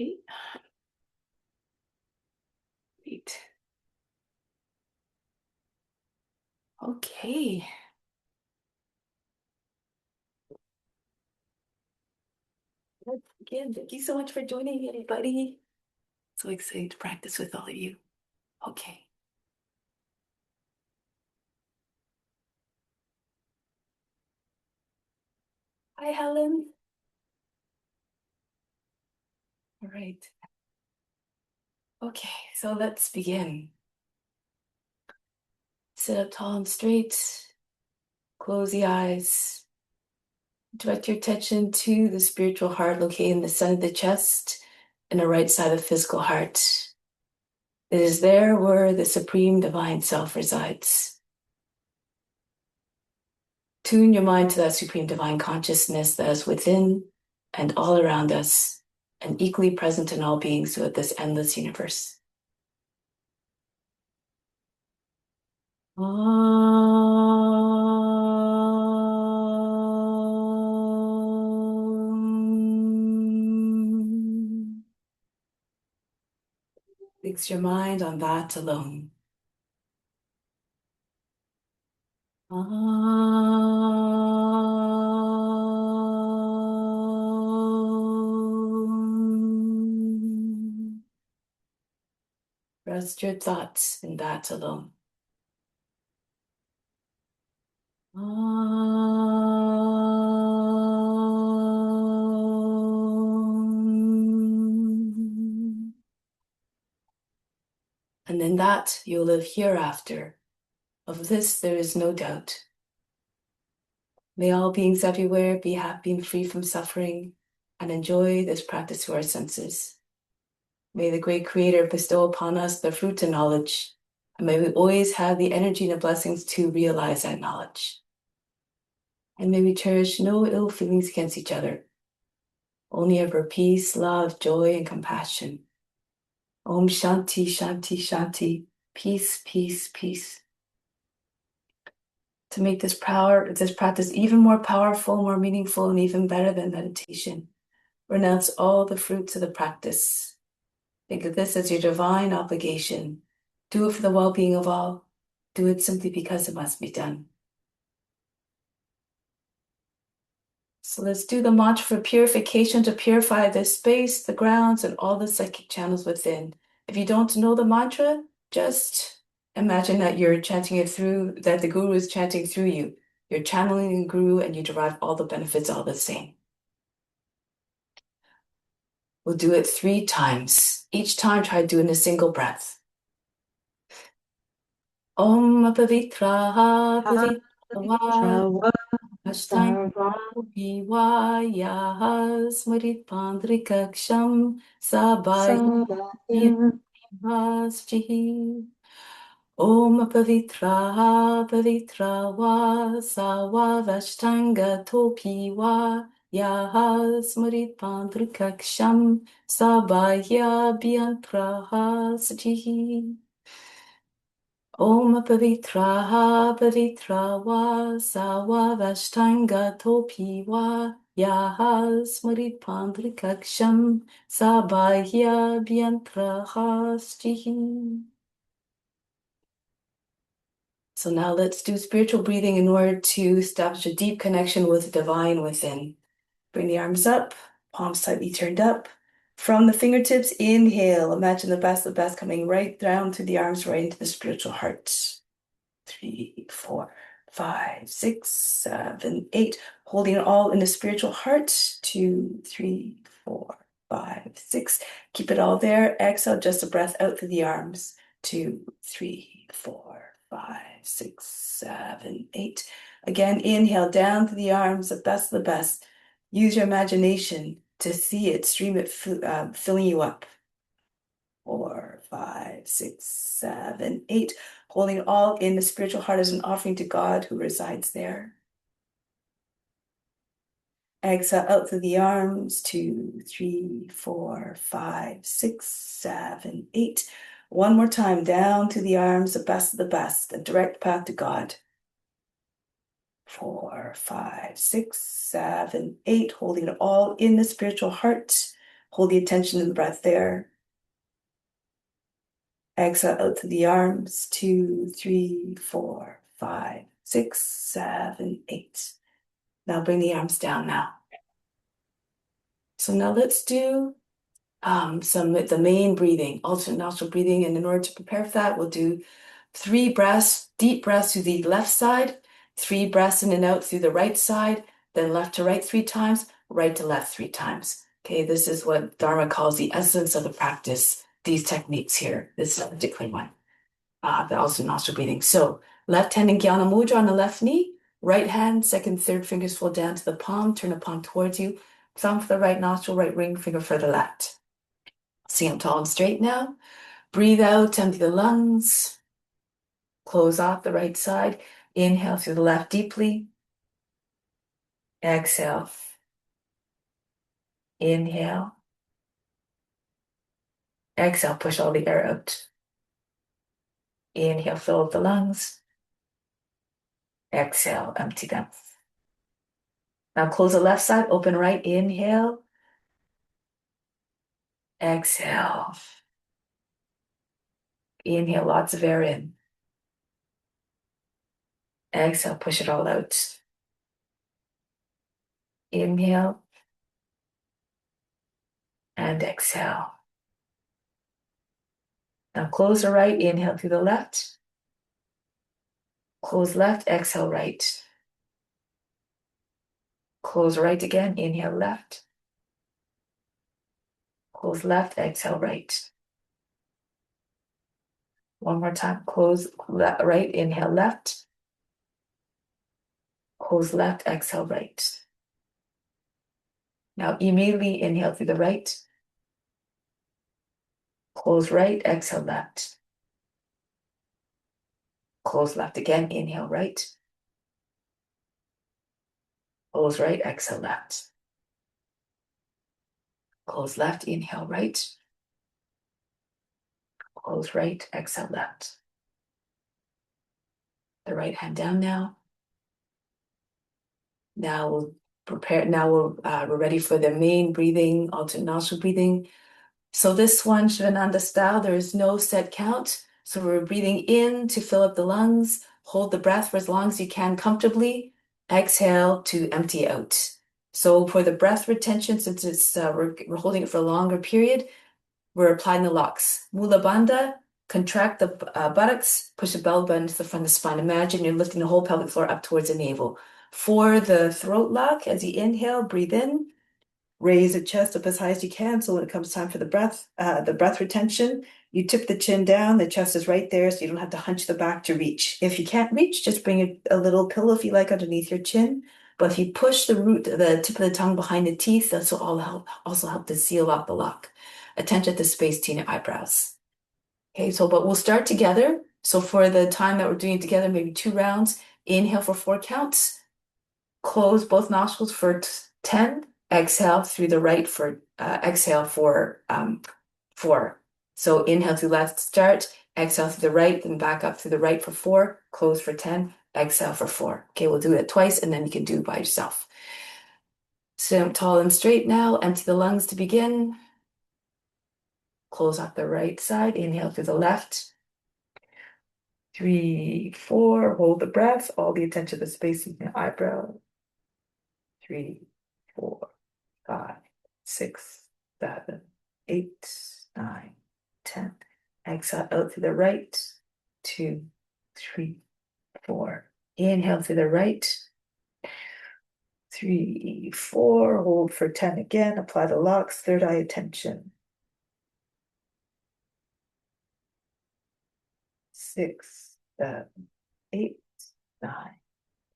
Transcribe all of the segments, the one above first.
Okay. Great. Okay. Let's begin. Thank you so much for joining, everybody. So excited to practice with all of you. Okay. Hi, Helen. All right. Okay, so let's begin. Sit up tall and straight. Close the eyes. Direct your attention to the spiritual heart located in the center of the chest and the right side of the physical heart. It is there where the Supreme Divine Self resides. Tune your mind to that Supreme Divine Consciousness that is within and all around us and equally present in all beings throughout this endless universe. Fix your mind on that alone. Rest your thoughts in that alone. And in that you'll live hereafter. Of this there is no doubt. May all beings everywhere be happy and free from suffering and enjoy this practice through our senses. May the great Creator bestow upon us the fruit of knowledge, and may we always have the energy and the blessings to realize that knowledge. And may we cherish no ill feelings against each other, only ever peace, love, joy, and compassion. Om Shanti, Shanti, Shanti. Peace, peace, peace. To make this practice even more powerful, more meaningful, and even better than meditation, renounce all the fruits of the practice. Think of this as your divine obligation. Do it for the well-being of all. Do it simply because it must be done. So let's do the mantra for purification to purify the space, the grounds, and all the psychic channels within. If you don't know the mantra, just imagine that you're chanting it through, that the Guru is chanting through you. You're channeling the Guru and you derive all the benefits all the same. We'll do it 3 times. Each time, try to do it in a single breath. Om Pavitra Pavitra Ashtanga Smarit Pandrikaksham Sabaya Vasjihi Om Pavitra Pavitra Va Sawa Vashtanga Topi Va Yaha Smarit Pandrikaksham Sabaya Bhyantraha Sajihi Om Pavitra Pavitra Va Sawa Vashtanga Topi Va Yaha Smarit Pandrikaksham Sabaya Bhyantraha Sajihi. So now let's do spiritual breathing in order to establish a deep connection with the divine within. Bring the arms up, palms slightly turned up. From the fingertips, inhale. Imagine the best coming right down through the arms, right into the spiritual heart. 3, 4, 5, 6, 7, 8. Holding it all in the spiritual heart. 2, 3, 4, 5, 6. Keep it all there. Exhale, just a breath out through the arms. 2, 3, 4, 5, 6, 7, 8. Again, inhale down to the arms, the best. Use your imagination to see it, stream it, filling you up. 4, 5, 6, 7, 8. Holding it all in the spiritual heart as an offering to God who resides there. Exhale out through the arms. 2, 3, 4, 5, 6, 7, 8. One more time, down to the arms, the best, a direct path to God. 4, 5, 6, 7, 8. Holding it all in the spiritual heart. Hold the attention in the breath there. Exhale out to the arms. 2, 3, 4, 5, 6, 7, 8. Now bring the arms down now. So now let's do the main breathing, alternate nostril breathing. And in order to prepare for that, we'll do 3 breaths, deep breaths through the left side, 3 breaths in and out through the right side, then left to right 3 times, right to left 3 times. Okay, this is what Dharma calls the essence of the practice, these techniques here, this particular one, the alternate nostril breathing. So left hand in Jnana Mudra on the left knee, right hand, second, third fingers fall down to the palm, turn the palm towards you, thumb for the right nostril, right ring finger for the left. Stand tall and straight now. Breathe out, empty the lungs. Close off the right side. Inhale through the left deeply. Exhale. Inhale. Exhale, push all the air out. Inhale, fill up the lungs. Exhale, empty them. Now close the left side, open right. Inhale. Exhale. Inhale, lots of air in. Exhale, push it all out. Inhale. And exhale. Now close the right, inhale through the left. Close left, exhale right. Close right again, inhale left. Close left, exhale right. One more time, close right, inhale left. Close left, exhale right. Now immediately inhale through the right. Close right, exhale left. Close left again, inhale right. Close right, exhale left. Close left, inhale right. Close right, exhale left. The right hand down now. Now we're ready for the main breathing, alternate nostril breathing. So this one, Shivananda style, there is no set count. So we're breathing in to fill up the lungs, hold the breath for as long as you can comfortably, exhale to empty out. So for the breath retention, since it's we're holding it for a longer period, we're applying the locks. Mula Bandha, contract the buttocks, push the belly button to the front of the spine. Imagine you're lifting the whole pelvic floor up towards the navel. For the throat lock, as you inhale, breathe in. Raise the chest up as high as you can. So when it comes time for the breath retention, you tip the chin down. The chest is right there, so you don't have to hunch the back to reach. If you can't reach, just bring a little pillow if you like underneath your chin. But if you push the tip of the tongue behind the teeth, this will also help to seal off the lock. Attention to space between your eyebrows. Okay, but we'll start together. So for the time that we're doing it together, maybe 2 rounds. Inhale for 4 counts. Close both nostrils for 10. Exhale through the right for exhale for 4. So inhale through left start, exhale through the right, then back up through the right for 4, close for 10, exhale for 4. Okay, we'll do it twice and then you can do it by yourself. Sit up tall and straight now, empty the lungs to begin. Close off the right side, inhale through the left. 3, 4, hold the breath, all the attention to the space in your eyebrow. 3, 4, 5, 6, 7, 8, 9, 10. Exhale out to the right. 2, 3, 4. Inhale to the right. 3, 4. Hold for 10 again. Apply the locks. Third eye attention. 6, 7, 8, 9,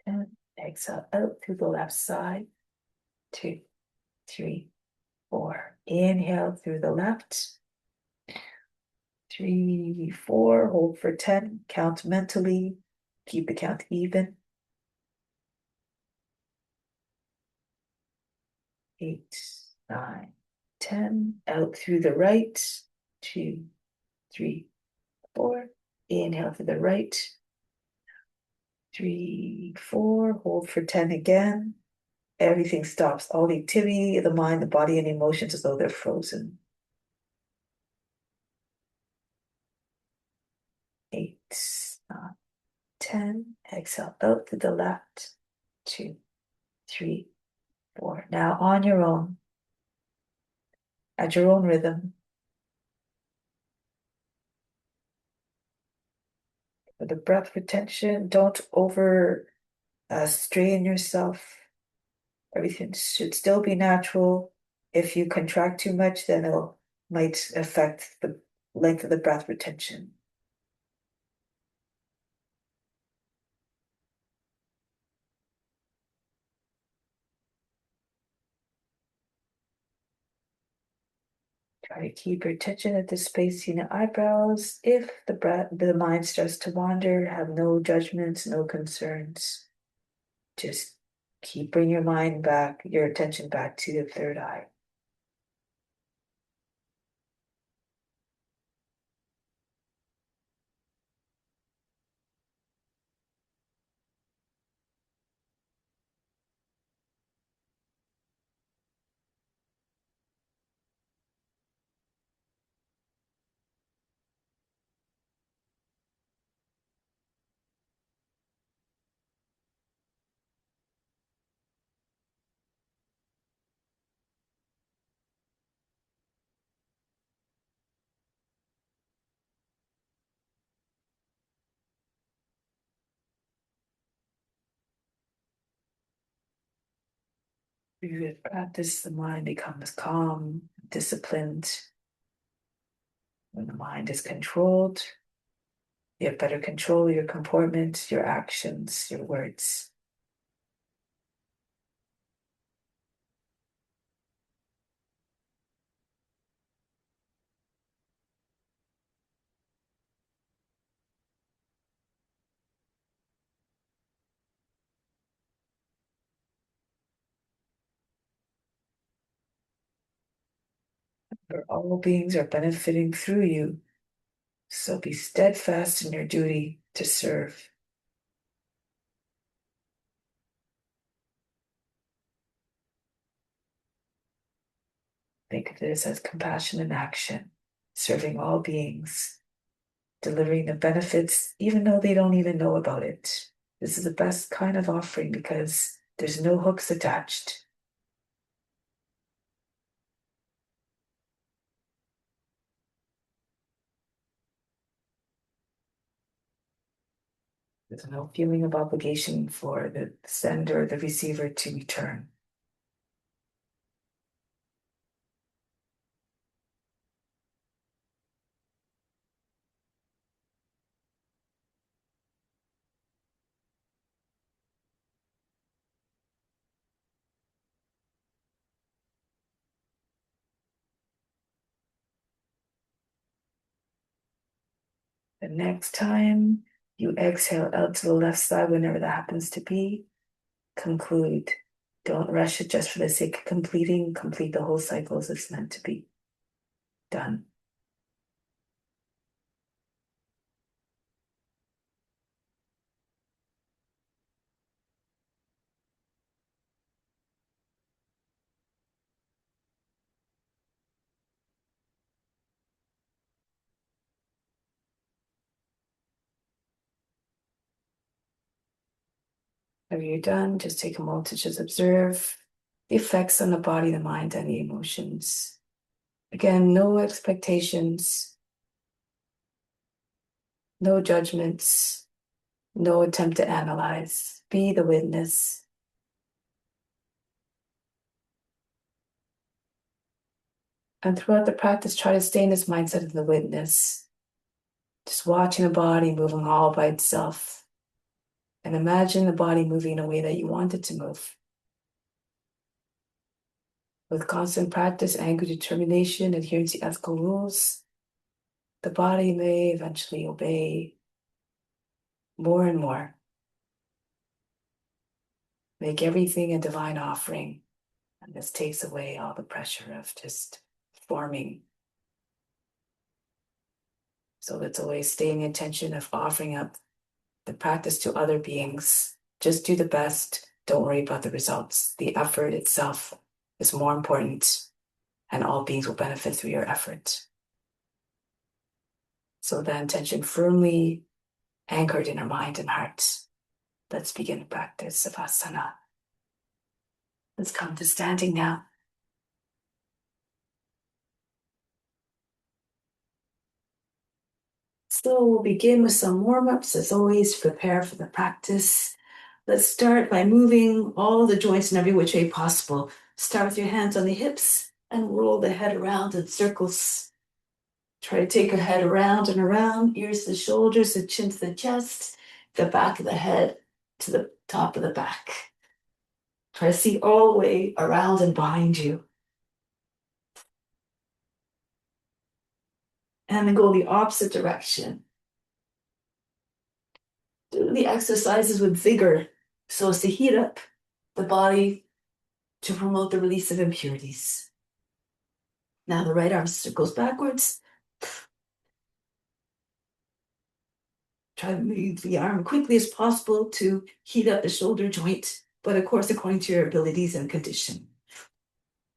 10. Exhale out to the left side. 2, 3, 4. Inhale through the left. 3, 4. Hold for 10. Count mentally. Keep the count even. 8, 9, 10. Out through the right. 2, 3, 4. Inhale to the right. 3, 4. Hold for 10 again. everything stops. All the activity of the mind, the body, and emotions as though they're frozen. 8, 9, 10. Exhale out to the left. 2, 3, 4. Now on your own, at your own rhythm. For the breath retention, don't over strain yourself. Everything should still be natural. If you contract too much, then it might affect the length of the breath retention. Try to keep your attention at the space in the eyebrows. If the mind starts to wander, have no judgments, no concerns. Just bring your mind back, your attention back to the third eye. With practice, the mind becomes calm, disciplined. When the mind is controlled, you have better control of your comportment, your actions, your words. For all beings are benefiting through you, so be steadfast in your duty to serve. Think of this as compassion in action, serving all beings, delivering the benefits even though they don't even know about it. This is the best kind of offering because there's no hooks attached. There's no feeling of obligation for the sender or the receiver to return. The next time you exhale out to the left side, whenever that happens to be, conclude. Don't rush it just for the sake of completing. Complete the whole cycle as it's meant to be. Done. Whenever you're done, just take a moment to just observe the effects on the body, the mind, and the emotions. Again, no expectations, no judgments, no attempt to analyze. Be the witness. And throughout the practice, try to stay in this mindset of the witness. Just watching the body moving all by itself. And imagine the body moving in a way that you want it to move. With constant practice, anger, determination, adherence to ethical rules, the body may eventually obey more and more. Make everything a divine offering. And this takes away all the pressure of just forming. So let's always stay in the intention of offering up the practice to other beings. Just do the best. Don't worry about the results. The effort itself is more important, and all beings will benefit through your effort. So the intention firmly anchored in our mind and heart. Let's begin to practice Savasana. Let's come to standing now. So we'll begin with some warm-ups. As always, prepare for the practice. Let's start by moving all the joints in every which way possible. Start with your hands on the hips and roll the head around in circles. Try to take your head around and around, ears to the shoulders, the chin to the chest, the back of the head to the top of the back. Try to see all the way around and behind you. And then go the opposite direction. Do the exercises with vigor so as to heat up the body to promote the release of impurities. Now the right arm circles backwards. Try to move the arm quickly as possible to heat up the shoulder joint, but of course, according to your abilities and condition.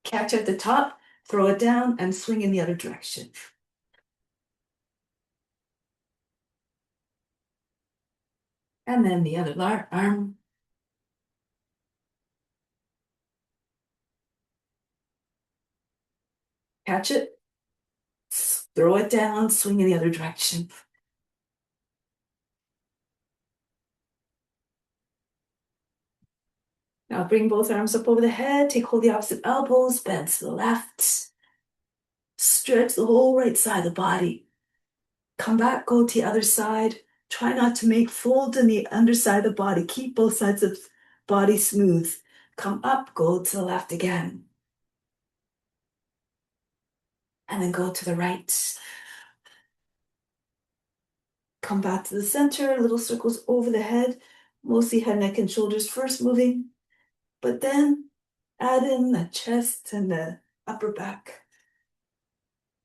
Catch at the top, throw it down, and swing in the other direction. And then the other arm. Catch it, throw it down, swing in the other direction. Now bring both arms up over the head, take hold of the opposite elbows, bend to the left. Stretch the whole right side of the body. Come back, go to the other side. Try not to make folds in the underside of the body. Keep both sides of the body smooth. Come up, go to the left again. And then go to the right. Come back to the center, little circles over the head, mostly head, neck, and shoulders first moving. But then add in the chest and the upper back.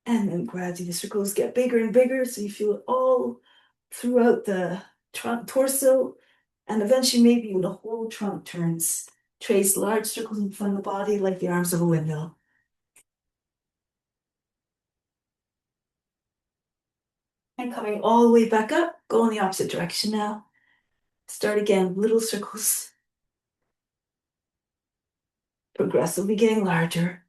And then gradually the circles get bigger and bigger, so you feel it all throughout the torso, and eventually maybe even the whole trunk turns. Trace large circles in front of the body like the arms of a windmill. And coming all the way back up, go in the opposite direction now. Start again, little circles. Progressively getting larger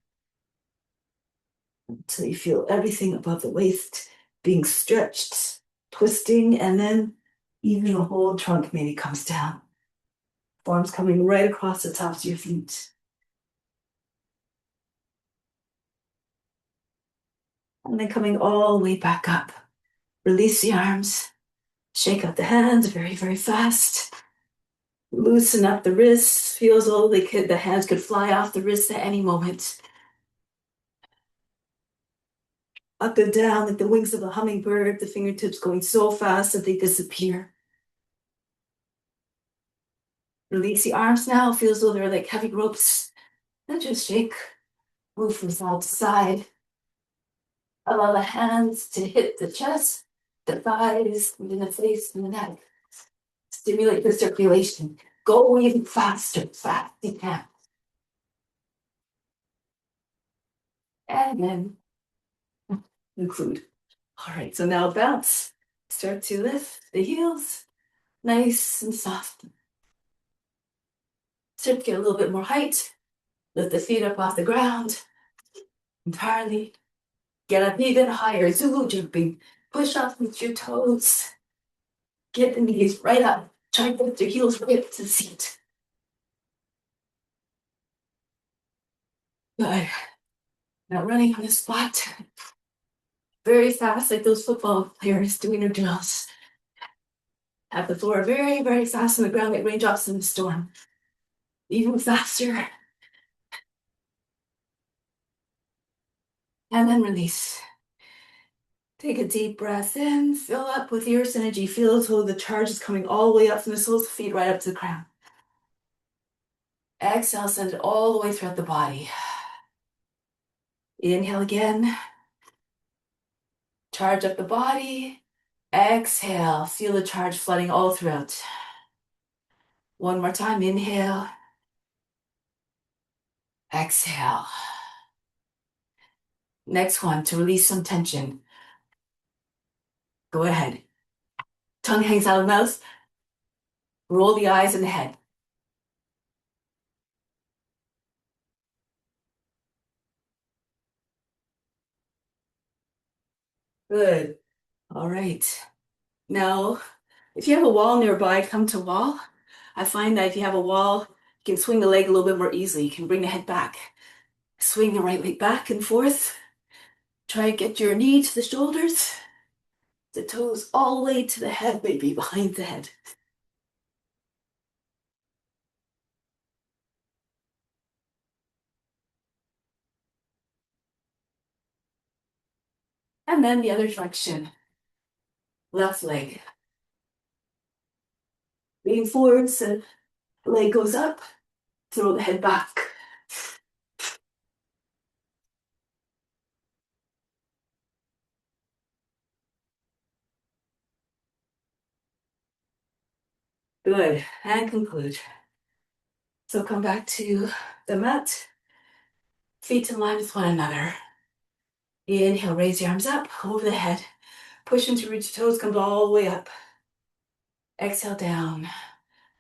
until you feel everything above the waist being stretched, twisting, and then even the whole trunk maybe comes down. Forms coming right across the tops of your feet. And then coming all the way back up. Release the arms. Shake out the hands very, very fast. Loosen up the wrists. Feel as though the hands could fly off the wrists at any moment. Up and down like the wings of a hummingbird, the fingertips going so fast that they disappear. Release the arms now. Feel as though they're like heavy ropes. And just shake. Move from side to side. Allow the hands to hit the chest, the thighs, and then the face and the neck. Stimulate the circulation. Go even faster, fast you can. And then include. All right, so now bounce. Start to lift the heels, nice and soft. Start to get a little bit more height. Lift the feet up off the ground entirely. Get up even higher, Zulu jumping. Push off with your toes. Get the knees right up. Try to lift your heels right up to the seat. Good. Now running on the spot. Very fast, like those football players doing their drills. Have the floor very, very fast on the ground, like raindrops in the storm. Even faster. And then release. Take a deep breath in, fill up with earth energy. Feel as though the charge is coming all the way up from the soles of the feet right up to the crown. Exhale, send it all the way throughout the body. Inhale again. Charge up the body. Exhale, feel the charge flooding all throughout. One more time, inhale. Exhale. Next one, to release some tension. Go ahead. Tongue hangs out of the mouth. Roll the eyes and the head. Good. All right. Now, if you have a wall nearby, come to wall. I find that if you have a wall, you can swing the leg a little bit more easily. You can bring the head back. Swing the right leg back and forth. Try to get your knee to the shoulders. The toes all the way to the head, maybe behind the head. And then the other direction. Left leg. Lean forwards, and leg goes up. Throw the head back. Good. And conclude. So come back to the mat. Feet in line with one another. Inhale, raise your arms up over the head. Push into reach your toes, come all the way up. Exhale down.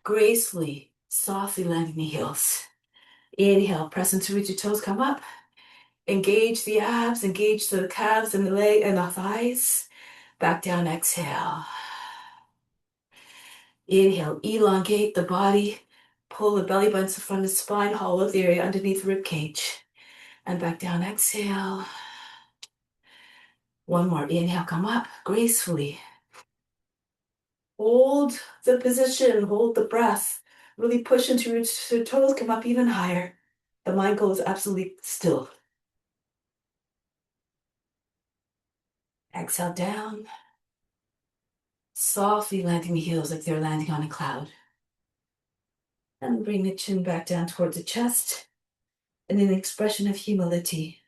Gracefully, softly landing the heels. Inhale, press into reach your toes, come up. Engage the abs, engage the calves and the leg and the thighs. Back down, exhale. Inhale, elongate the body. Pull the belly button to the front of the spine, hollow the area underneath the rib cage. And back down, exhale. One more, inhale, come up gracefully. Hold the position, hold the breath. Really push into your toes, come up even higher. The mind goes absolutely still. Exhale down. Softly landing the heels like they're landing on a cloud. And bring the chin back down towards the chest in an expression of humility.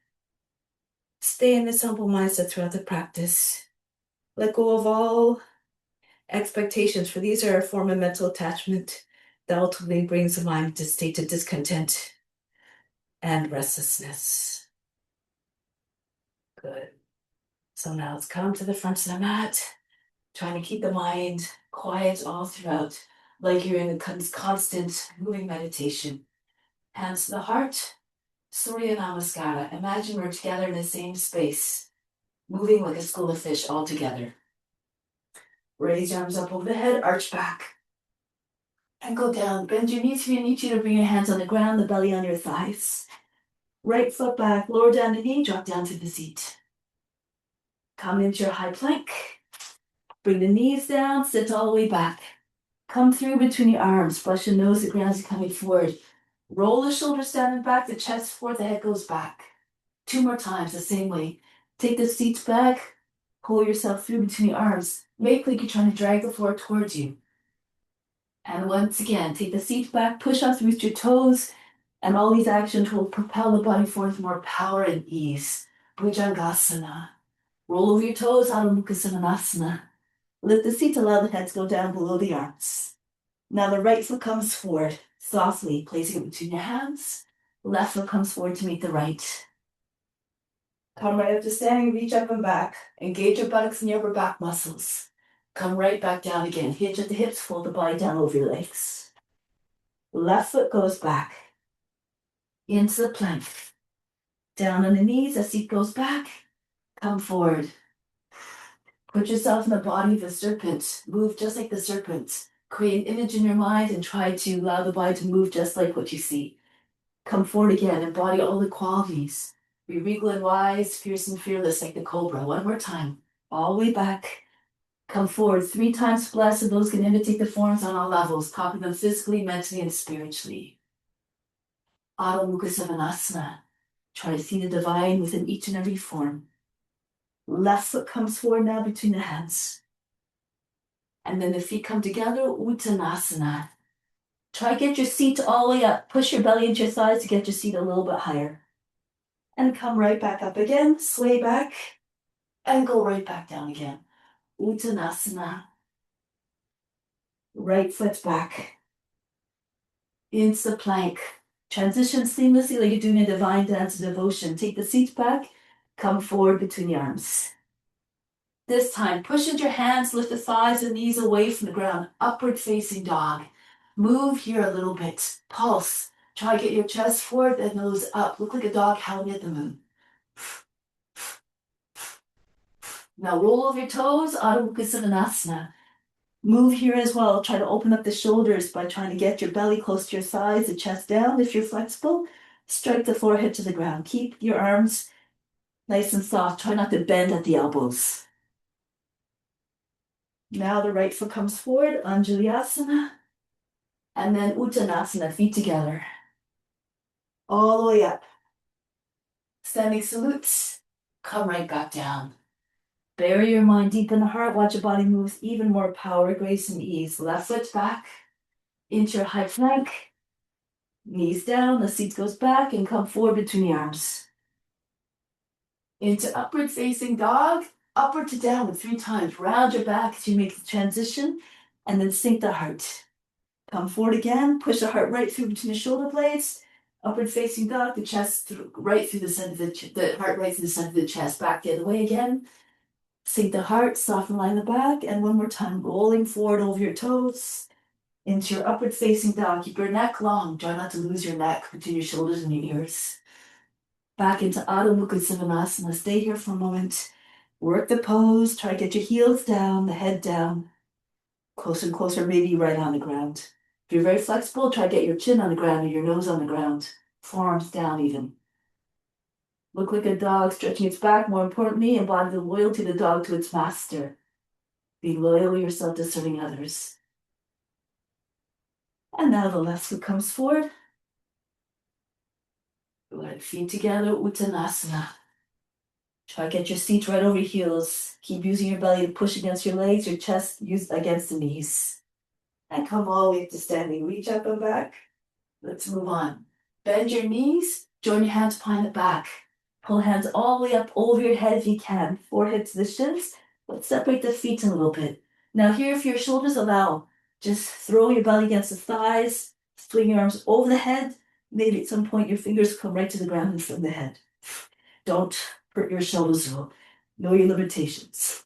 Stay in this humble mindset throughout the practice. Let go of all expectations, for these are a form of mental attachment that ultimately brings the mind to a state of discontent and restlessness. Good. So now let's come to the front of the mat, trying to keep the mind quiet all throughout, like you're in a constant moving meditation. Hands to the heart, Surya Namaskara. Imagine we're together in the same space, moving like a school of fish all together. Raise your arms up over the head, arch back. And go down. Bend your knees. If I need you to bring your hands on the ground, the belly on your thighs. Right foot back, lower down the knee, drop down to the seat. Come into your high plank. Bring the knees down, sit all the way back. Come through between your arms. Brush your nose, the ground is coming forward. Roll the shoulders down and back, the chest forward, the head goes back. 2 more times, the same way. Take the seats back, pull yourself through between your arms. Make like you're trying to drag the floor towards you. And once again, take the seat back, push up through your toes, and all these actions will propel the body forward with more power and ease. Bhujangasana. Roll over your toes, Adho Mukha Svanasana. Lift the seat, allow the head to go down below the arms. Now the right foot comes forward, softly, placing it between your hands. Left foot comes forward to meet the right. Come right up to standing, reach up and back. Engage your buttocks and your upper back muscles. Come right back down again. Hinge at the hips, fold the body down over your legs. Left foot goes back. Into the plank. Down on the knees, the seat goes back. Come forward. Put yourself in the body of a serpent. Move just like the serpent. Create an image in your mind and try to allow the body to move just like what you see. Come forward again. Embody all the qualities. Be regal and wise, fierce and fearless like the cobra. One more time. All the way back. Come forward 3 times blessed. Those can imitate the forms on all levels. Copy them physically, mentally, and spiritually. Adho Mukha Svanasana. Try to see the divine within each and every form. Left foot comes forward now between the hands. And then the feet come together, Uttanasana. Try to get your seat all the way up. Push your belly into your thighs to get your seat a little bit higher. And come right back up again. Sway back. And go right back down again. Uttanasana. Right foot back. Into the plank. Transition seamlessly like you're doing a divine dance of devotion. Take the seat back, come forward between the arms. This time, push into your hands, lift the thighs and knees away from the ground, upward facing dog. Move here a little bit, pulse. Try to get your chest forward and nose up. Look like a dog howling at the moon. Now roll over your toes, Adho Mukha Svanasana. Move here as well. Try to open up the shoulders by trying to get your belly close to your thighs, the chest down. If you're flexible, strike the forehead to the ground. Keep your arms nice and soft. Try not to bend at the elbows. Now the right foot comes forward, Anjalyasana, and then Uttanasana, feet together. All the way up. Standing salutes, come right back down. Bury your mind deep in the heart. Watch your body move with even more power, grace, and ease. Left foot back into your high plank. Knees down, the seat goes back and come forward between the arms. Into upward facing dog, upward to downward 3 times. Round your back as you make the transition and then sink the heart. Come forward again, push the heart right through between the shoulder blades. Upward facing dog, the chest right through the center of the heart right through the center of the chest. Back the other way again. Sink the heart, soften line the back, and one more time, rolling forward over your toes into your upward facing dog. Keep your neck long. Try not to lose your neck between your shoulders and your ears. Back into Adho Mukha Svanasana. Stay here for a moment. Work the pose. Try to get your heels down, the head down. Closer and closer, maybe right on the ground. If you're very flexible, try to get your chin on the ground or your nose on the ground. Forearms down even. Look like a dog stretching its back. More importantly, embody the loyalty of the dog to its master. Be loyal yourself to serving others. And now the left foot comes forward. Good. Feet together, Uttanasana. Try to get your seat right over your heels. Keep using your belly to push against your legs, your chest used against the knees. And come all the way up to standing. Reach up and back. Let's move on. Bend your knees, join your hands behind the back. Pull hands all the way up over your head if you can. Forehead to the shins, but separate the feet a little bit. Now here, if your shoulders allow, just throw your belly against the thighs, swing your arms over the head. Maybe at some point your fingers come right to the ground and from the head. Don't hurt your shoulders though. Know your limitations.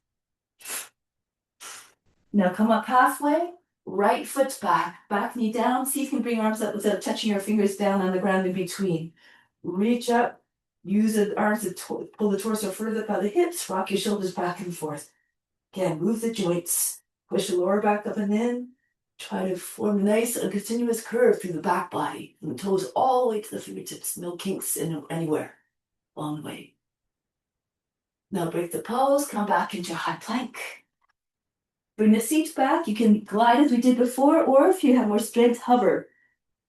Now come up halfway. Right foot back, back knee down. See if you can bring your arms up without touching your fingers down on the ground in between. Reach up, use the arms to pull the torso further by the hips, rock your shoulders back and forth. Again, move the joints, push the lower back up and in. Try to form a nice and continuous curve through the back body, from the toes all the way to the fingertips. No kinks anywhere along the way. Now break the pose, come back into high plank. Bring the seat back. You can glide as we did before, or if you have more strength, hover.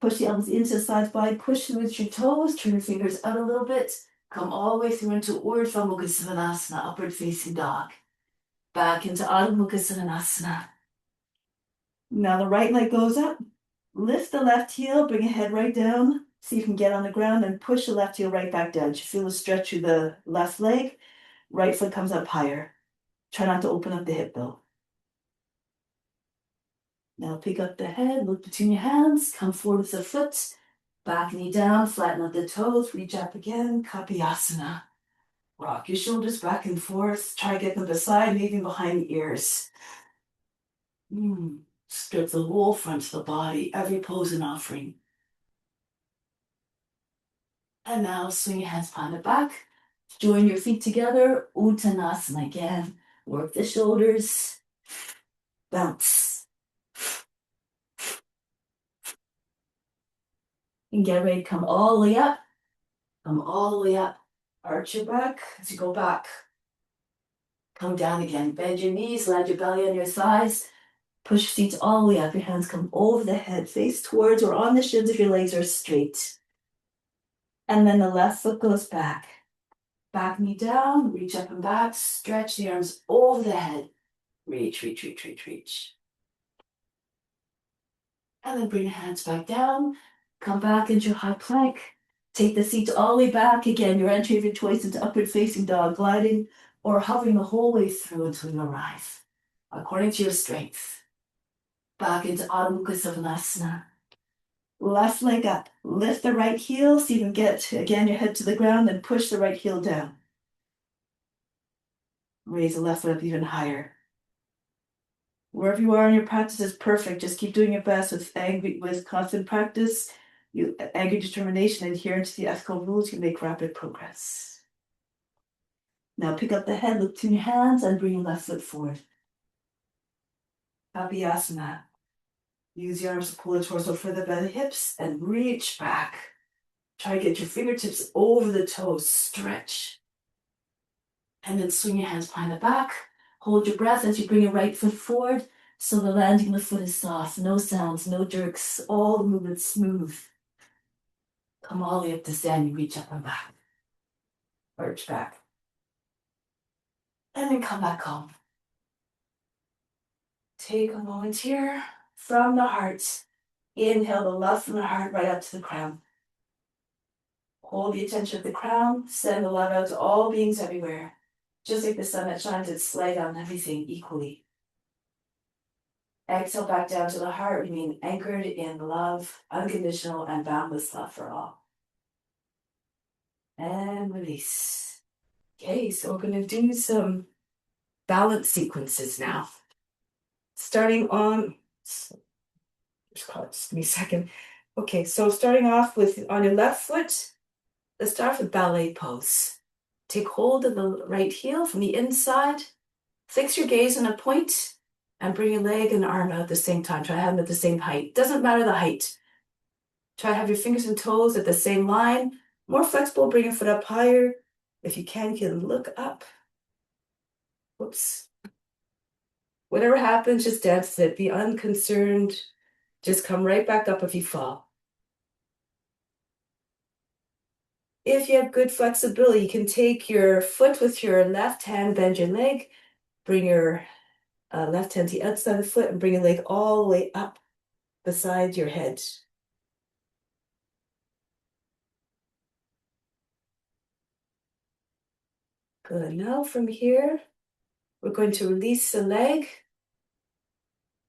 Push the elbows into the sides body, push through with your toes, turn your fingers out a little bit. Come all the way through into Urdhva Mukha Svanasana, upward facing dog. Back into Adho Mukha Svanasana. Now the right leg goes up. Lift the left heel, bring your head right down. See if you can get on the ground and push the left heel right back down. You feel a stretch through the left leg. Right foot comes up higher. Try not to open up the hip though. Now pick up the head, look between your hands, come forward with the foot, back knee down, flatten out the toes, reach up again, Kapiyasana. Rock your shoulders back and forth, try to get them beside, maybe behind the ears. Strip the whole front of the body, every pose an offering. And now swing your hands behind the back, join your feet together, Uttanasana again. Work the shoulders, bounce. And get ready to come all the way up. Come all the way up. Arch your back as you go back. Come down again. Bend your knees, land your belly on your thighs. Push your feet all the way up. Your hands come over the head, face towards or on the shins if your legs are straight. And then the left foot goes back. Back knee down, reach up and back. Stretch the arms over the head. Reach, reach, reach, reach, reach. And then bring your hands back down. Come back into high plank. Take the seat all the way back again. Your entry of your choice into upward facing dog, gliding or hovering the whole way through until you arrive, according to your strength. Back into Adho Mukha Svanasana. Left leg up. Lift the right heel so you can get, again, your head to the ground and push the right heel down. Raise the left foot up even higher. Wherever you are in your practice is perfect. Just keep doing your best with constant practice. You angry determination, adherence to the ethical rules, you make rapid progress. Now pick up the head, look to your hands, and bring your left foot forward. Abhyasana. Use your arms to pull the torso further by the hips and reach back. Try to get your fingertips over the toes. Stretch. And then swing your hands behind the back. Hold your breath as you bring your right foot forward so the landing of the foot is soft. No sounds, no jerks. All the movement smooth. Come all the way up to stand. You reach up and back. Arch back. And then come back home. Take a moment here from the heart. Inhale the love from the heart right up to the crown. Hold the attention of the crown. Send the love out to all beings everywhere. Just like the sun that shines its light on everything equally. Exhale back down to the heart. Remain anchored in love, unconditional and boundless love for all. And release. Okay, so we're going to do some balance sequences now. Starting on, just give me a second. Okay, so starting off with on your left foot, let's start with ballet pose. Take hold of the right heel from the inside. Fix your gaze on a point and bring your leg and arm out at the same time. Try to have them at the same height. Doesn't matter the height. Try to have your fingers and toes at the same line. More flexible, bring your foot up higher. If you can look up. Whoops. Whatever happens, just dance it. Be unconcerned. Just come right back up if you fall. If you have good flexibility, you can take your foot with your left hand, bend your leg, bring your left hand to the outside of the foot and bring your leg all the way up beside your head. Good. Now from here, we're going to release the leg,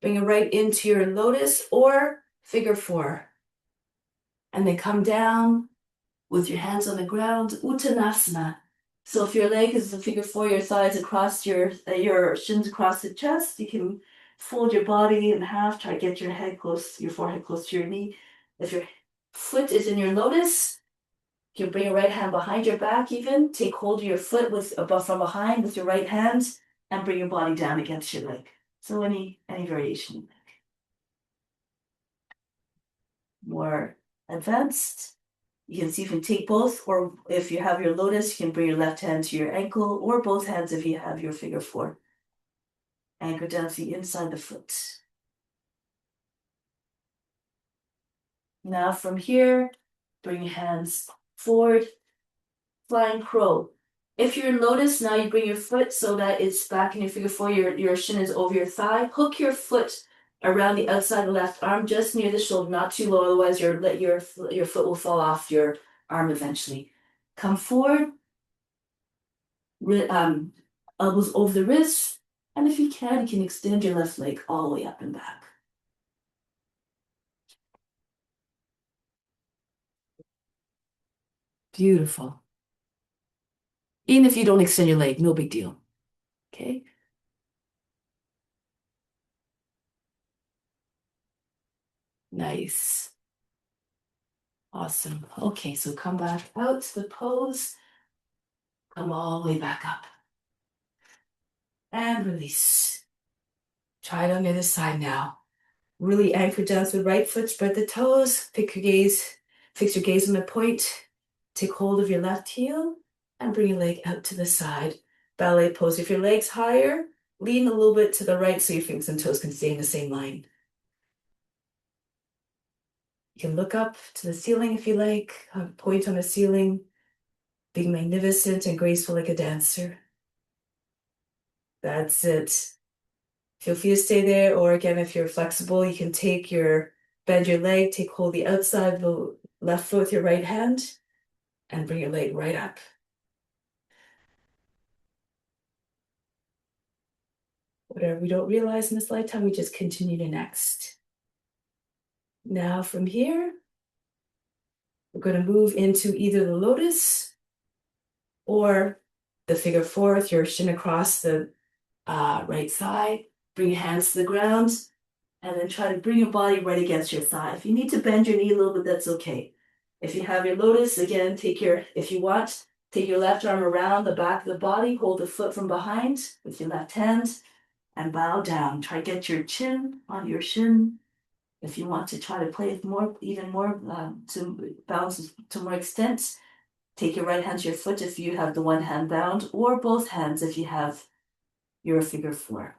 bring it right into your lotus or figure four. And then come down with your hands on the ground, Uttanasana. So if your leg is a figure four, your thighs across your shins across the chest, you can fold your body in half, try to get your head close, your forehead close to your knee. If your foot is in your lotus, you can bring your right hand behind your back even, take hold of your foot from behind with your right hand and bring your body down against your leg. So any variation. More advanced. You can see if you can take both, or if you have your lotus, you can bring your left hand to your ankle, or both hands if you have your figure four. Anchor down to the inside of the foot. Now from here, bring your hands forward, flying crow. If you're in lotus, now you bring your foot so that it's back in your figure four, your shin is over your thigh. Hook your foot around the outside of the left arm, just near the shoulder, not too low, otherwise your foot will fall off your arm eventually. Come forward, elbows over the wrists, and if you can extend your left leg all the way up and back. Beautiful. Even if you don't extend your leg, no big deal. Okay. Nice. Awesome. Okay, so come back out to the pose. Come all the way back up. And release. Try it on the other side now. Really anchor down to the right foot, spread the toes, fix your gaze on the point. Take hold of your left heel and bring your leg out to the side. Ballet pose. If your leg's higher, lean a little bit to the right so your fingers and toes can stay in the same line. You can look up to the ceiling if you like, point on the ceiling, being magnificent and graceful like a dancer. That's it. Feel free to stay there, or again, if you're flexible, you can bend your leg, take hold of the outside of the left foot with your right hand, and bring your leg right up. Whatever we don't realize in this lifetime, we just continue to next. Now from here, We're going to move into either the lotus or the figure four with your shin across the right thigh. Bring your hands to the ground and then try to bring your body right against your thigh. If you need to bend your knee a little bit, that's okay. If you have your lotus, again, if you want, take your left arm around the back of the body, hold the foot from behind with your left hand and bow down. Try to get your chin on your shin. If you want to try to play with even more, to bounce to more extent, take your right hand to your foot if you have the one hand bound, or both hands if you have your figure four.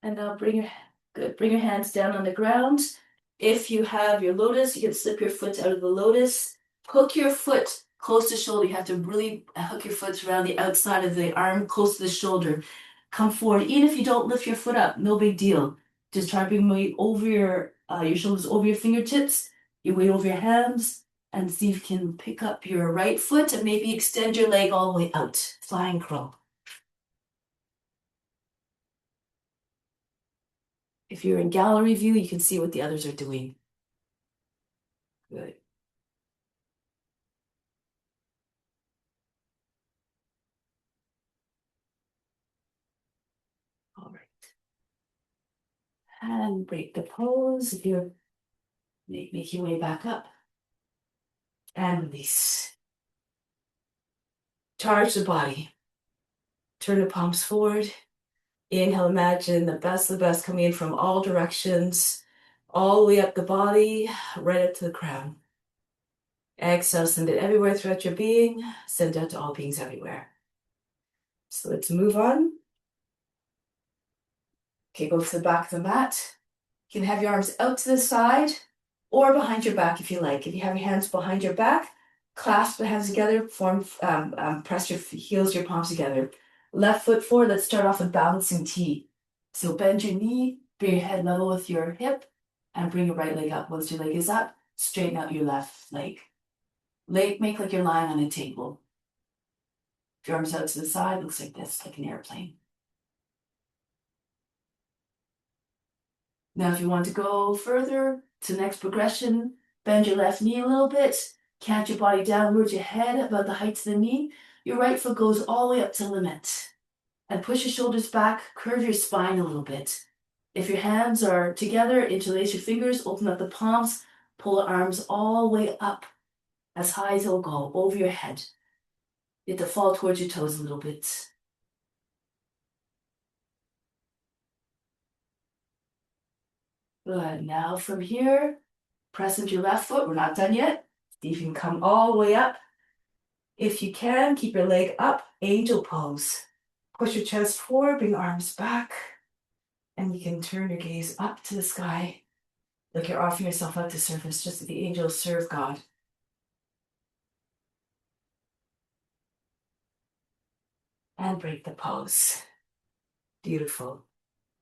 And now bring your hands down on the ground. If you have your lotus, you can slip your foot out of the lotus. Hook your foot close to shoulder. You have to really hook your foot around the outside of the arm, close to the shoulder. Come forward. Even if you don't lift your foot up, no big deal. Just try to bring weight over your shoulders, over your fingertips, your weight over your hands, and see if you can pick up your right foot and maybe extend your leg all the way out. Flying crow. If you're in gallery view, you can see what the others are doing. Good. All right. And break the pose. If you're make your way back up. And release. Charge the body. Turn the palms forward. Inhale, imagine the best coming in from all directions, all the way up the body, right up to the crown. Exhale, send it everywhere throughout your being. Send out to all beings everywhere. So let's move on. Okay, go to the back of the mat. You can have your arms out to the side or behind your back if you like. If you have your hands behind your back, clasp the hands together, press your heels, your palms together. Left foot forward, let's start off with balancing T. So bend your knee, bring your head level with your hip, and bring your right leg up. Once your leg is up, straighten out your left leg. Make like you're lying on a table. If your arms out to the side, looks like this, like an airplane. Now, if you want to go further to the next progression, bend your left knee a little bit, cant your body downwards, your head about the height of the knee. Your right foot goes all the way up to limit. And push your shoulders back, curve your spine a little bit. If your hands are together, interlace your fingers, open up the palms, pull the arms all the way up, as high as they'll go, over your head. You have to fall towards your toes a little bit. Good. Now from here, press into your left foot. We're not done yet. See if you can come all the way up. If you can, keep your leg up, angel pose. Push your chest forward, bring arms back, and you can turn your gaze up to the sky, like you're offering yourself up to service, just as the angels serve God. And break the pose. Beautiful.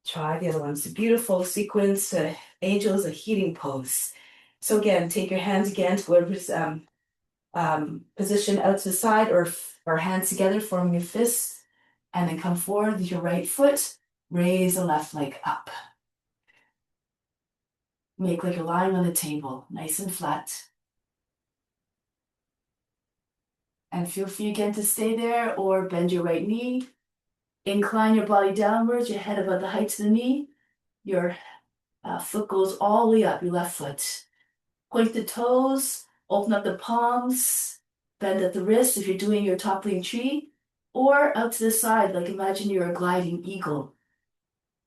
Try the other ones. A beautiful sequence. Angels, a healing pose. So again, take your hands again to whatever's position out to the side, or hands together, forming your fists, and then come forward with your right foot. Raise the left leg up. Make like you're lying on the table, nice and flat. And feel free again to stay there or bend your right knee. Incline your body downwards, your head above the height of the knee. Your foot goes all the way up, your left foot. Point the toes, open up the palms, bend at the wrists if you're doing your toppling tree, or out to the side, like imagine you're a gliding eagle.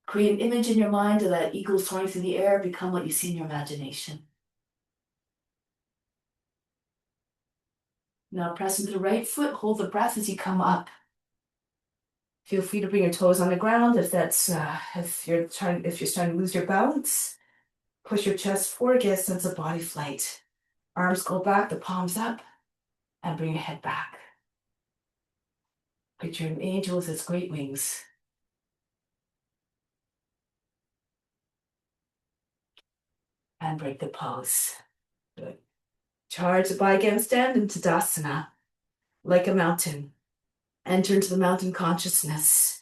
Create an image in your mind of that eagle soaring through the air, become what you see in your imagination. Now press into the right foot, hold the breath as you come up. Feel free to bring your toes on the ground if you're starting to lose your balance. Push your chest forward, get a sense of body flight. Arms go back, the palms up, and bring your head back. Picture an angel with its great wings. And break the pose. Good. Charge the body again, stand into Tadasana, like a mountain. Enter into the mountain consciousness.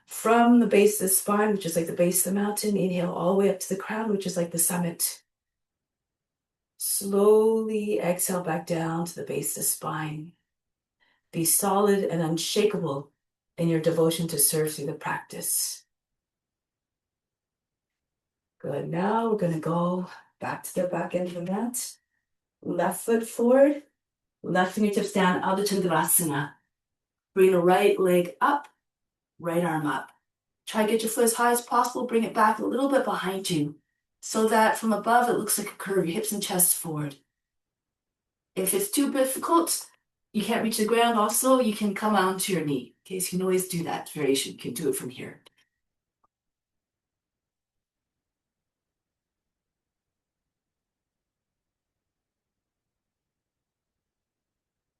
From the base of the spine, which is like the base of the mountain, inhale all the way up to the crown, which is like the summit. Slowly exhale back down to the base of the spine. Be solid and unshakable in your devotion to serve through the practice. Good. Now we're going to go back to the back end of the mat. Left foot forward, left fingertips down, Ardha Chandrasana. Bring the right leg up, right arm up. Try to get your foot as high as possible. Bring it back a little bit behind you so that from above it looks like a curve, your hips and chest forward. If it's too difficult, you can't reach the ground, also you can come onto your knee. Okay, so you can always do that variation. You can do it from here.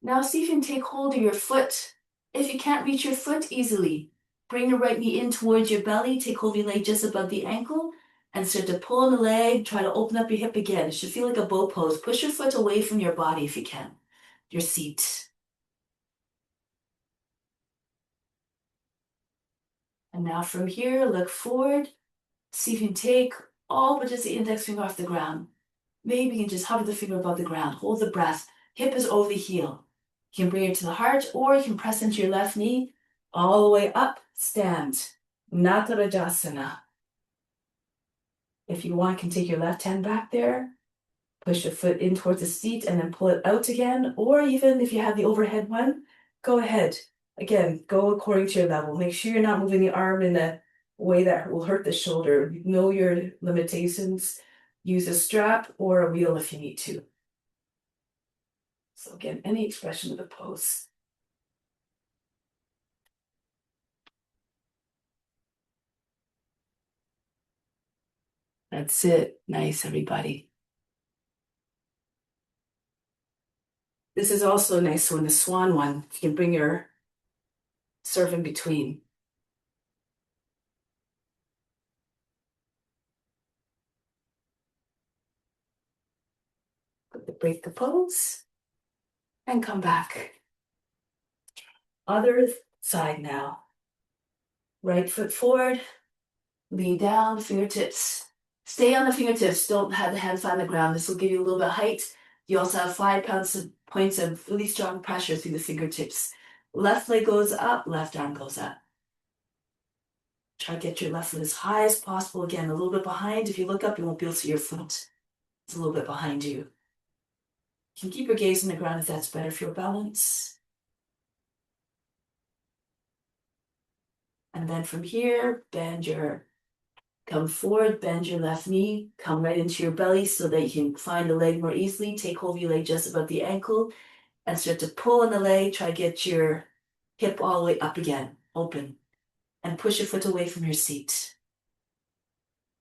Now see if you can take hold of your foot. If you can't reach your foot easily, bring your right knee in towards your belly, take hold of your leg just above the ankle, and start to pull on the leg, try to open up your hip again. It should feel like a bow pose. Push your foot away from your body if you can, your seat. And now from here, look forward. See if you can take all but just the index finger off the ground. Maybe you can just hover the finger above the ground. Hold the breath. Hip is over the heel. You can bring it to the heart, or you can press into your left knee all the way up, stand. Natarajasana. If you want, you can take your left hand back there, push your foot in towards the seat, and then pull it out again. Or even if you have the overhead one, go ahead. Again, go according to your level. Make sure you're not moving the arm in a way that will hurt the shoulder. Know your limitations. Use a strap or a wheel if you need to. So again, any expression of the pose. That's it. Nice, everybody. This is also a nice one, the swan one. You can bring your serve in between. Break the pose and come back. Other side now. Right foot forward, lean down, fingertips. Stay on the fingertips. Don't have the hands on the ground. This will give you a little bit of height. You also have 5 points of really strong pressure through the fingertips. Left leg goes up, left arm goes up. Try to get your left foot as high as possible. Again, a little bit behind. If you look up, you won't be able to see your foot. It's a little bit behind you. You can keep your gaze on the ground if that's better for your balance. And then from here, come forward, bend your left knee, come right into your belly so that you can find the leg more easily. Take hold of your leg just above the ankle and start to pull on the leg. Try to get your hip all the way up again, open, and push your foot away from your seat.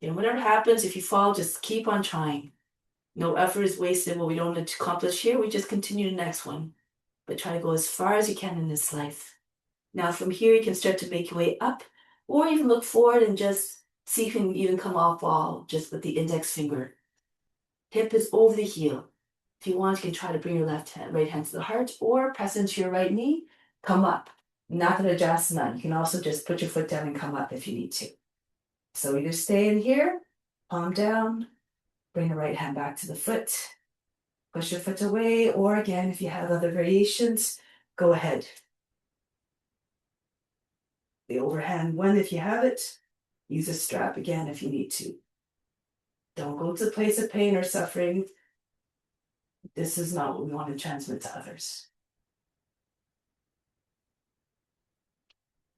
And whatever happens, if you fall, just keep on trying. No effort is wasted. What we don't need to accomplish here, we just continue the next one. But try to go as far as you can in this life. Now from here, you can start to make your way up, or even look forward and just see if you can even come off wall just with the index finger. Hip is over the heel. If you want, you can try to bring your right hand to the heart, or press into your right knee, come up. Natarajasana. You can also just put your foot down and come up if you need to. So either stay in here, palm down, bring the right hand back to the foot, push your foot away, or again, if you have other variations, go ahead. The overhand one, if you have it, use a strap again if you need to. Don't go to a place of pain or suffering. This is not what we want to transmit to others.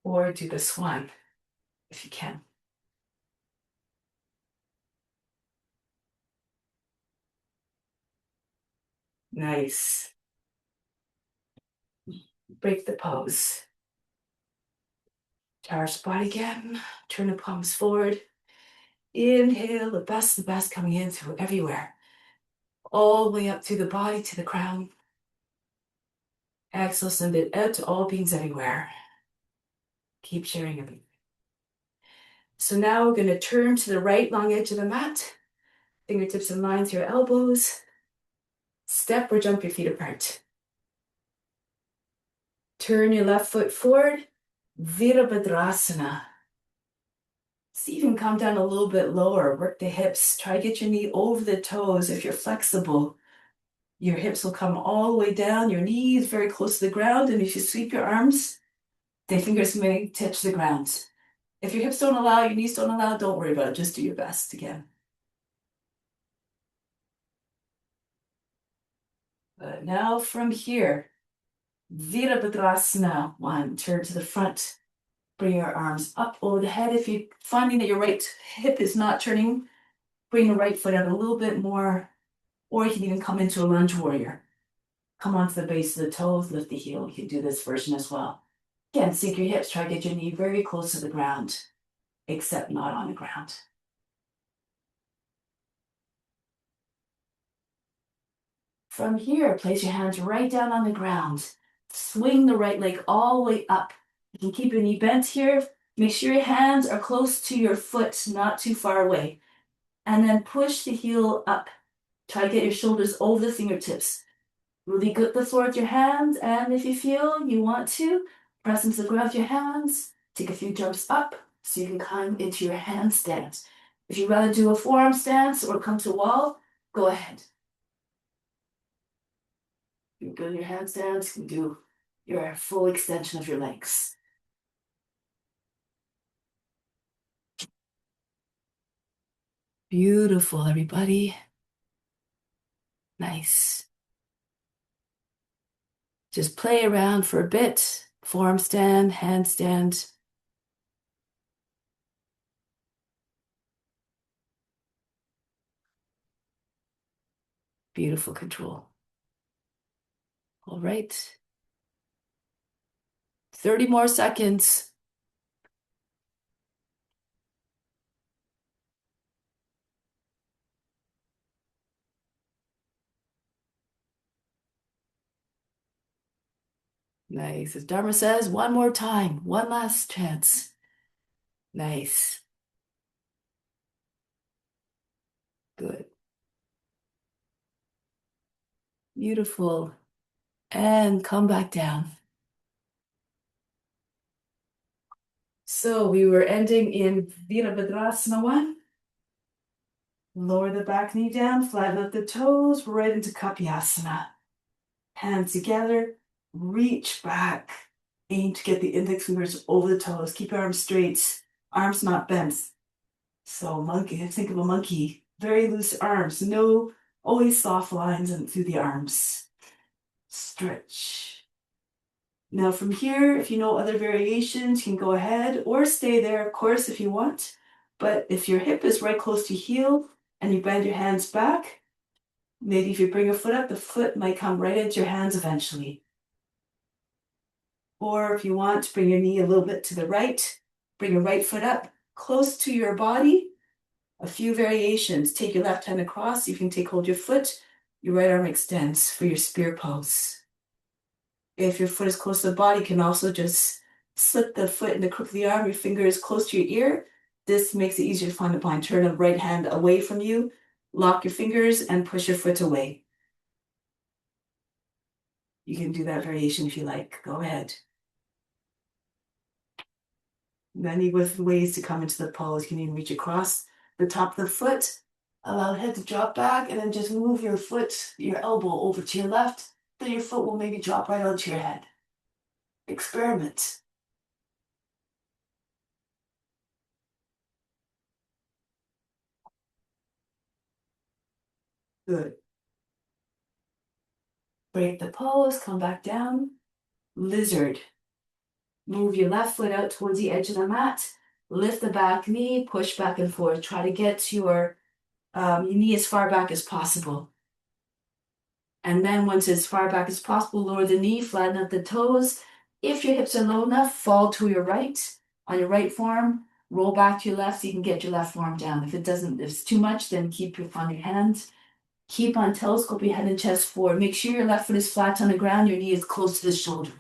Or do the swan, if you can. Nice. Break the pose. Tower spot again. Turn the palms forward. Inhale, the best coming in through everywhere. All the way up through the body to the crown. Exhale, send it out to all beings everywhere. Keep sharing everything. So now we're going to turn to the right long edge of the mat. Fingertips in line through your elbows. Step or jump your feet apart. turn your left foot forward, Virabhadrasana. See if you can come down a little bit lower, work the hips. Try to get your knee over the toes if you're flexible. Your hips will come all the way down, your knees very close to the ground, and if you sweep your arms, the fingers may touch the ground. If your hips don't allow, your knees don't allow, don't worry about it. Just do your best again. But now from here, Virabhadrasana. One, turn to the front. Bring your arms up over the head. If you're finding that your right hip is not turning, bring the right foot out a little bit more, or you can even come into a lunge warrior. Come onto the base of the toes, lift the heel. You can do this version as well. Again, sink your hips. Try to get your knee very close to the ground, except not on the ground. From here, place your hands right down on the ground. Swing the right leg all the way up. You can keep your knee bent here. Make sure your hands are close to your foot, not too far away. And then push the heel up. Try to get your shoulders over the fingertips. Really grip the floor with your hands, and if you feel you want to, press into the ground with your hands. Take a few jumps up so you can come into your handstand. If you'd rather do a forearm stance or come to a wall, go ahead. You can do your handstands, you can do your full extension of your legs. Beautiful, everybody. Nice. Just play around for a bit. Forearm stand, handstand. Beautiful control. All right. 30 more seconds. Nice. As Dharma says, one more time, one last chance. Nice. Good. Beautiful. And come back down. So we were ending in Virabhadrasana 1. Lower the back knee down, flatten out the toes, right into Kapyasana. Hands together, reach back. Aim to get the index fingers over the toes. Keep your arms straight, arms not bent. So monkey, think of a monkey. Very loose arms, no always soft lines through the arms. Stretch. Now from here, if you know other variations, you can go ahead or stay there, of course, if you want. But if your hip is right close to heel and you bend your hands back, maybe if you bring a foot up, the foot might come right into your hands eventually. Or if you want to bring your knee a little bit to the right, bring your right foot up close to your body. A few variations. Take your left hand across. You can hold your foot. Your right arm extends for your spear pose. If your foot is close to the body, you can also just slip the foot in the crook of the arm. Your finger is close to your ear. This makes it easier to find the bind. Turn the right hand away from you. Lock your fingers and push your foot away. You can do that variation if you like. Go ahead. Many with ways to come into the pose. You can even reach across the top of the foot. Allow the head to drop back and then just move your foot, your elbow over to your left. Then your foot will maybe drop right onto your head. Experiment. Good. Break the pose, come back down. Lizard. Move your left foot out towards the edge of the mat. Lift the back knee, push back and forth. Try to get your knee as far back as possible. And then once as far back as possible, lower the knee, flatten out the toes. If your hips are low enough, fall to your right on your right forearm. Roll back to your left so you can get your left forearm down. If it's too much, then keep your on your hands. Keep on telescope your head and chest forward. Make sure your left foot is flat on the ground. Your knee is close to the shoulder.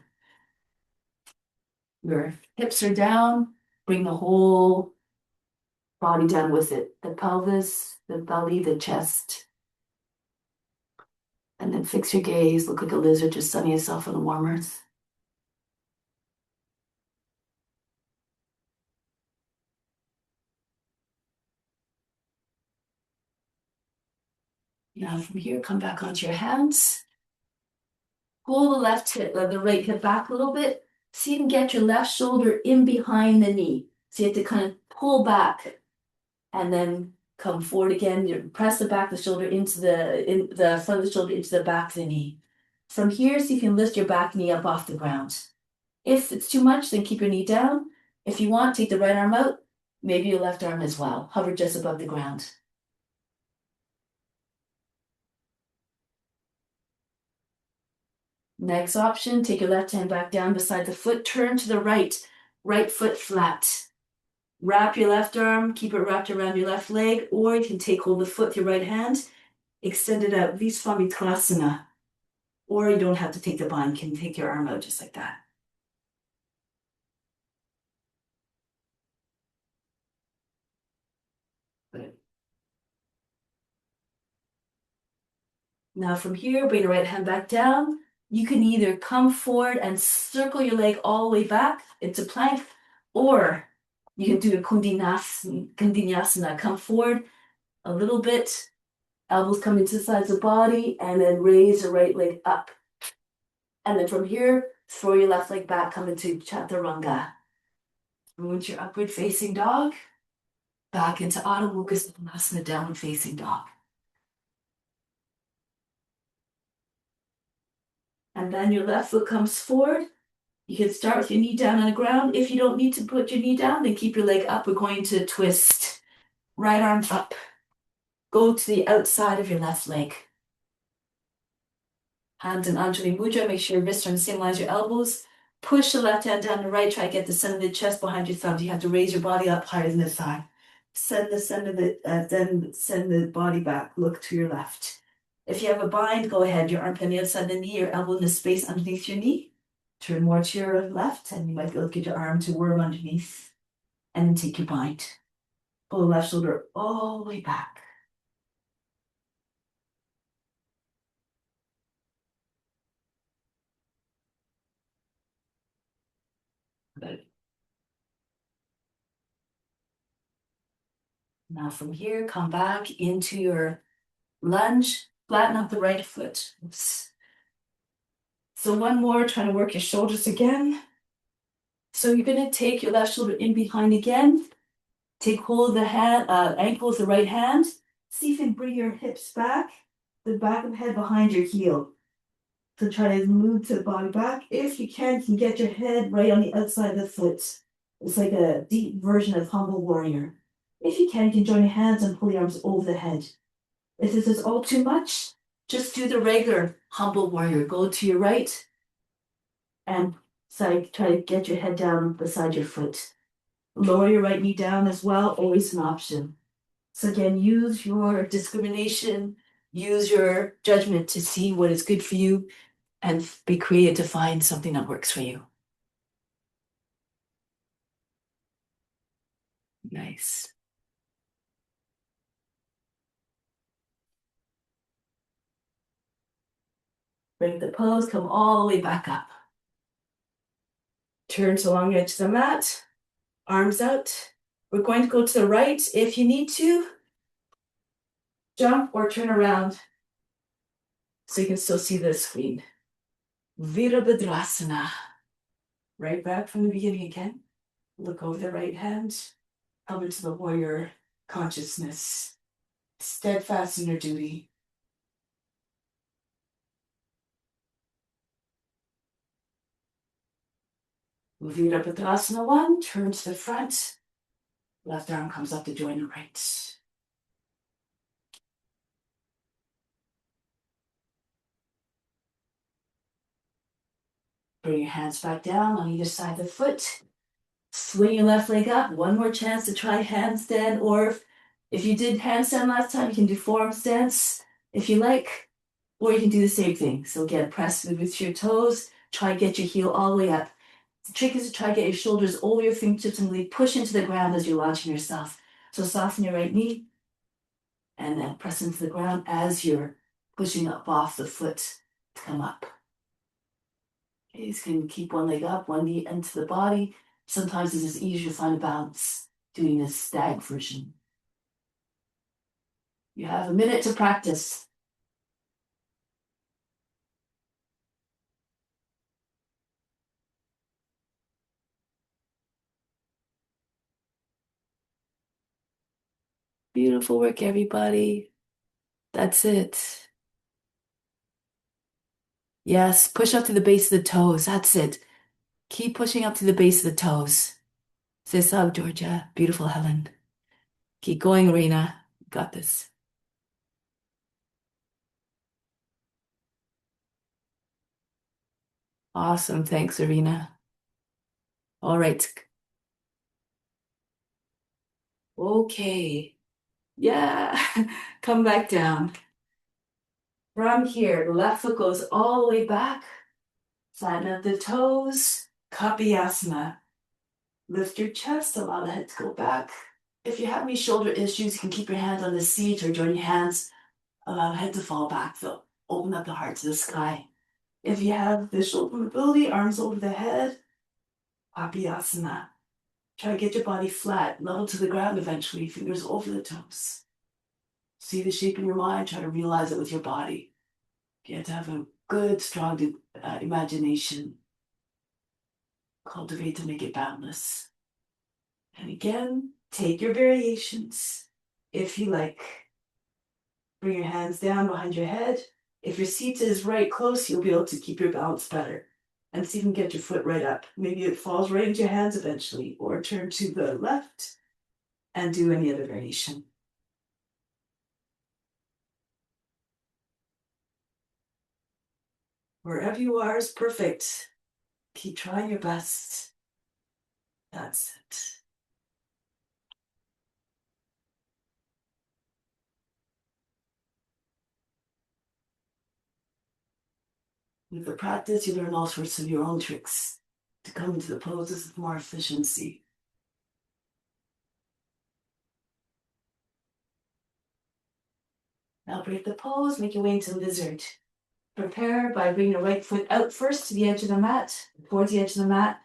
Your hips are down. Bring the whole body down with it. The pelvis, the belly, the chest. And then fix your gaze. Look like a lizard, just sunning yourself on the warm earth. Now from here, come back onto your hands. Pull the left hip, the right hip back a little bit. So you can get your left shoulder in behind the knee. So you have to kind of pull back and then come forward again. You press the back of the shoulder into the front of the shoulder into the back of the knee. From here, so you can lift your back knee up off the ground. If it's too much, then keep your knee down. If you want, take the right arm out, maybe your left arm as well. Hover just above the ground. Next option, take your left hand back down beside the foot, turn to the right, right foot flat. Wrap your left arm, keep it wrapped around your left leg, or you can take hold of the foot with your right hand, extend it out, Visvamitrasana. Or you don't have to take the bind, you can take your arm out just like that. Good. Now from here, bring your right hand back down. You can either come forward and circle your leg all the way back into plank, or you can do a Kundinasana. Come forward a little bit, elbows come into the sides of the body, and then raise the right leg up. And then from here, throw your left leg back, come into Chaturanga. Move into your upward facing dog, back into Adho Mukha Svanasana, downward facing dog. And then your left foot comes forward. You can start with your knee down on the ground. If you don't need to put your knee down, then keep your leg up. We're going to twist. Right arm up. Go to the outside of your left leg. Hands in Anjali Mudra. Make sure your wrists are on the same line as your elbows. Push the left hand down the right. Try to get the center of the chest behind your thumb. You have to raise your body up higher than the thigh. Send the body back. Look to your left. If you have a bind, go ahead. Your armpit on the outside of the knee, your elbow in the space underneath your knee. Turn more to your left, and you might be able to get your arm to worm underneath. And then take your bind. Pull the left shoulder all the way back. Good. Now from here, come back into your lunge. Flatten up the right foot. Oops. So one more, trying to work your shoulders again. So you're going to take your left shoulder in behind again. Take hold of the ankle with the right hand. See if you can bring your hips back, the back of the head behind your heel. So try to move the body back. If you can get your head right on the outside of the foot. It's like a deep version of humble warrior. If you can join your hands and pull your arms over the head. If this is all too much, just do the regular humble warrior. Go to your right and try to get your head down beside your foot. Lower your right knee down as well, always an option. So again, use your discrimination, use your judgment to see what is good for you and be creative to find something that works for you. Nice. Bring the pose, come all the way back up. Turn to long edge of the mat, arms out. We're going to go to the right. If you need to, jump or turn around so you can still see the screen. Virabhadrasana. Right back from the beginning again. Look over the right hand. Come into the warrior consciousness. Steadfast in your duty. Virabhadrasana 1. Turn to the front. Left arm comes up to join the right. Bring your hands back down on either side of the foot. Swing your left leg up. One more chance to try handstand, or if you did handstand last time, you can do forearm stance if you like, or you can do the same thing. So again, press with your toes. Try to get your heel all the way up. The trick is to try to get your shoulders over your fingertips and really push into the ground as you're launching yourself. So soften your right knee and then press into the ground as you're pushing up off the foot to come up. Okay, you can keep one leg up, one knee into the body. Sometimes it is easier to find a balance doing this stag version. You have a minute to practice. Beautiful work, everybody. That's it. Yes, push up to the base of the toes. That's it. Keep pushing up to the base of the toes. Say so, Georgia. Beautiful, Helen. Keep going, Rena. Got this. Awesome. Thanks, Arena. All right. Okay. Yeah. Come back down. From here, the left foot goes all the way back. Flatten out the toes. Kapiyasana. Lift your chest, allow the head to go back. If you have any shoulder issues, you can keep your hand on the seat or join your hands. Allow the head to fall back, though. Open up the heart to the sky. If you have the shoulder mobility, arms over the head, Kapiyasana. Try to get your body flat, level to the ground eventually, fingers over the toes. See the shape in your mind, try to realize it with your body. You have to have a good, strong imagination. Cultivate to make it boundless. And again, take your variations. If you like, bring your hands down behind your head. If your seat is right close, you'll be able to keep your balance better. And see if you can get your foot right up. Maybe it falls right into your hands eventually, or turn to the left and do any other variation. Wherever you are is perfect. Keep trying your best. That's it. With the practice, you learn all sorts of your own tricks to come into the poses with more efficiency. Now break the pose, make your way into lizard. Prepare by bringing the right foot out first to the edge of the mat, towards the edge of the mat,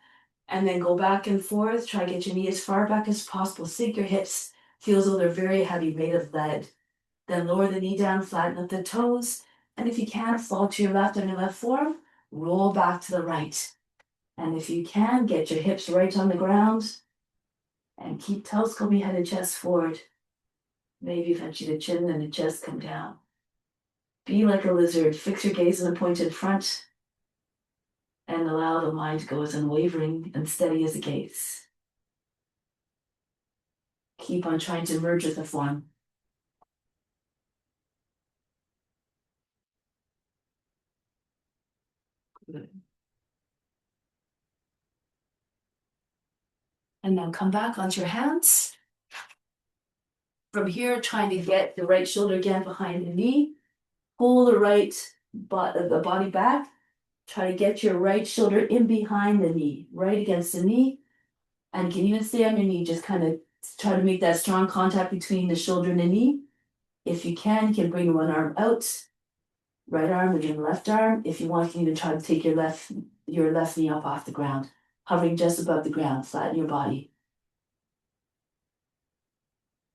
and then go back and forth. Try to get your knee as far back as possible. Sink your hips. Feel as though they're very heavy, made of lead. Then lower the knee down, flatten up the toes. And if you can, fall to your left on your left forearm. Roll back to the right. And if you can, get your hips right on the ground. And keep telescoping head and chest forward. Maybe eventually the chin and the chest come down. Be like a lizard. Fix your gaze on the pointed front. And allow the mind to go as unwavering and steady as a gaze. Keep on trying to merge with the form. Good. And then come back onto your hands. From here, trying to get the right shoulder again behind the knee. Pull the right the body back. Try to get your right shoulder in behind the knee, right against the knee. And you can even stay on your knee, just kind of try to make that strong contact between the shoulder and the knee. If you can bring one arm out, right arm and then left arm. If you want, you can even try to take your left knee up off the ground, hovering just above the ground, flatten your body.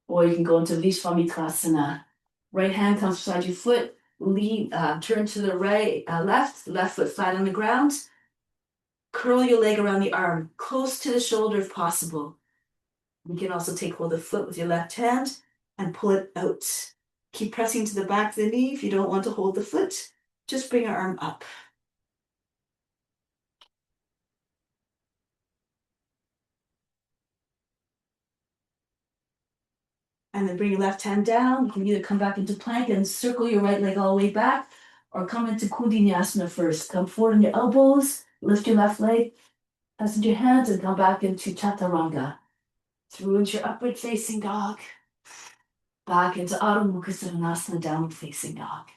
Or you can go into Vishvamikasana. Right hand comes beside your foot, lean, turn to the left foot flat on the ground. Curl your leg around the arm, close to the shoulder if possible. You can also take hold of the foot with your left hand and pull it out. Keep pressing to the back of the knee if you don't want to hold the foot. Just bring your arm up. And then bring your left hand down. You can either come back into plank and circle your right leg all the way back, or come into Kundalini first. Come forward on your elbows, lift your left leg, press into your hands, and come back into Chaturanga. Through into your upward facing dog. Back into Adho Mukha Svanasana, downward facing dog.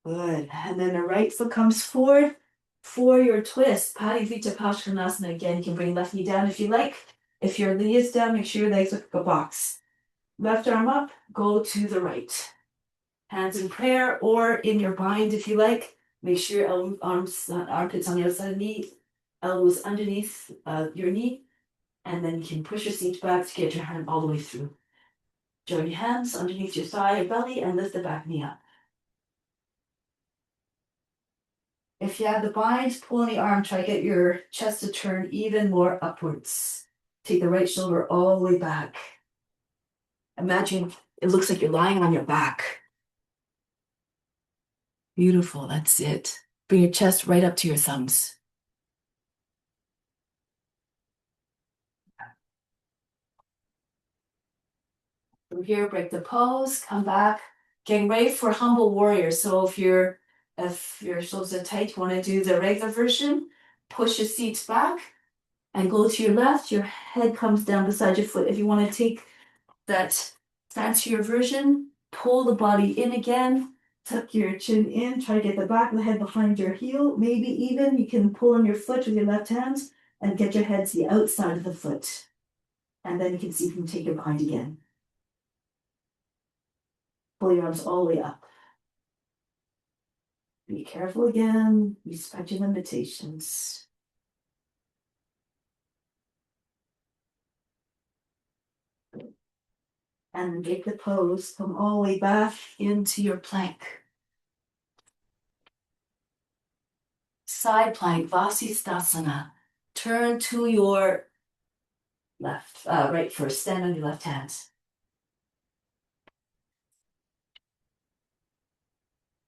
Good. And then the right foot comes forward for your twist. Padivita Paschimottanasana. Again, you can bring left knee down if you like. If your knee is down, make sure your legs look like a box. Left arm up, go to the right. Hands in prayer or in your bind if you like. Make sure your armpits on the outside of the knee, elbows underneath your knee, and then you can push your seat back to get your hand all the way through. Join your hands underneath your thigh or belly and lift the back knee up. If you have the bind, pull on the arm, try to get your chest to turn even more upwards. Take the right shoulder all the way back. Imagine it looks like you're lying on your back. Beautiful, that's it. Bring your chest right up to your thumbs. From here, break the pose, come back. Getting ready for humble warrior. So if your shoulders are tight, you want to do the regular version, push your seat back and go to your left. Your head comes down beside your foot. If you want to take that fancier version, pull the body in again, tuck your chin in, try to get the back of the head behind your heel. Maybe even you can pull on your foot with your left hand and get your head to the outside of the foot. And then you can see if you can take your behind again. Pull your arms all the way up. Be careful again. Respect your limitations. And make the pose. Come all the way back into your plank. Side plank, Vasisthasana. Turn to your right first. Stand on your left hand.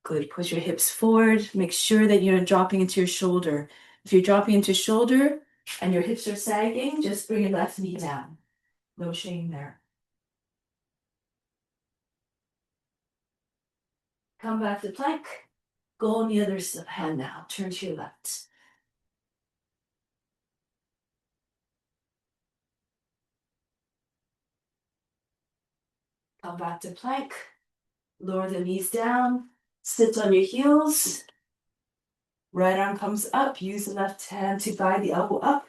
Good. Push your hips forward. Make sure that you're not dropping into your shoulder. If you're dropping into shoulder and your hips are sagging, just bring your left knee down. No shame there. Come back to plank. Go on the other hand now. Turn to your left. Come back to plank. Lower the knees down. Sit on your heels. Right arm comes up. Use the left hand to guide the elbow up.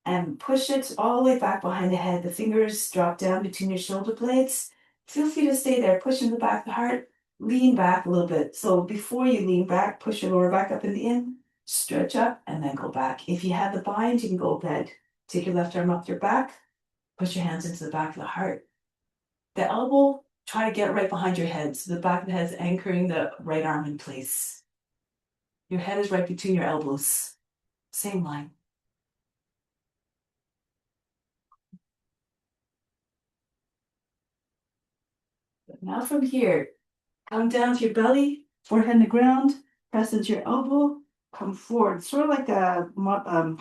And push it all the way back behind the head. The fingers drop down between your shoulder blades. Feel free to stay there. Push in the back of the heart. Lean back a little bit. So before you lean back, push your lower back up in the in. Stretch up and then go back. If you have the bind, you can go ahead. Take your left arm up your back. Push your hands into the back of the heart. The elbow, try to get right behind your head. So the back of the head is anchoring the right arm in place. Your head is right between your elbows. Same line. But now from here, come down to your belly, forehead in the ground, press into your elbow, come forward. Sort of like a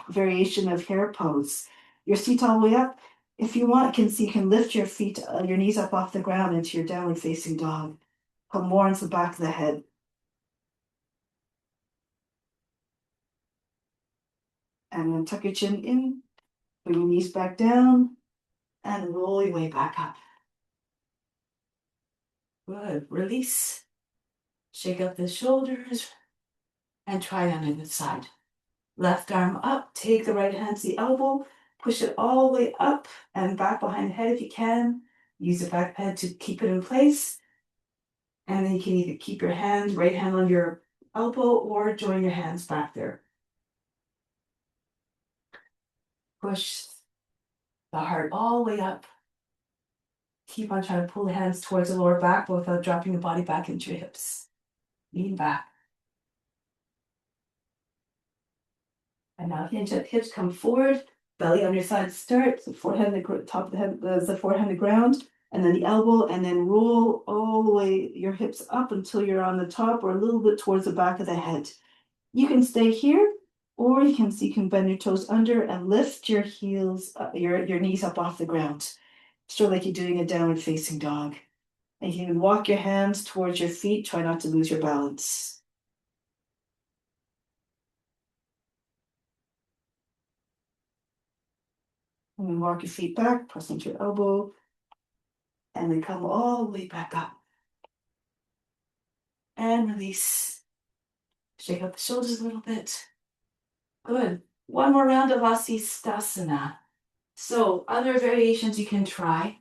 variation of hare pose. Your feet all the way up. If you want, you can lift your feet, your knees up off the ground into your downward facing dog. Come more into the back of the head. And then tuck your chin in, bring your knees back down, and roll your way back up. Good. Release. Shake up the shoulders and try it on the other side. Left arm up, take the right hand to the elbow, push it all the way up and back behind the head if you can. Use the back head to keep it in place. And then you can either keep your hand, right hand on your elbow, or join your hands back there. Push the heart all the way up. Keep on trying to pull the hands towards the lower back, but without dropping the body back into your hips. Lean back. And now hinge up, hips come forward, belly on your side start, so forehead on the top of the head, the forehead on the ground, and then the elbow, and then roll all the way your hips up until you're on the top or a little bit towards the back of the head. You can stay here, or you can bend your toes under and lift your heels, your knees up off the ground. Sort of like you're doing a downward facing dog. And you can walk your hands towards your feet, try not to lose your balance. And then walk your feet back, press into your elbow, and then come all the way back up. And release. Shake out the shoulders a little bit. Good. One more round of Vasisthasana. So other variations you can try.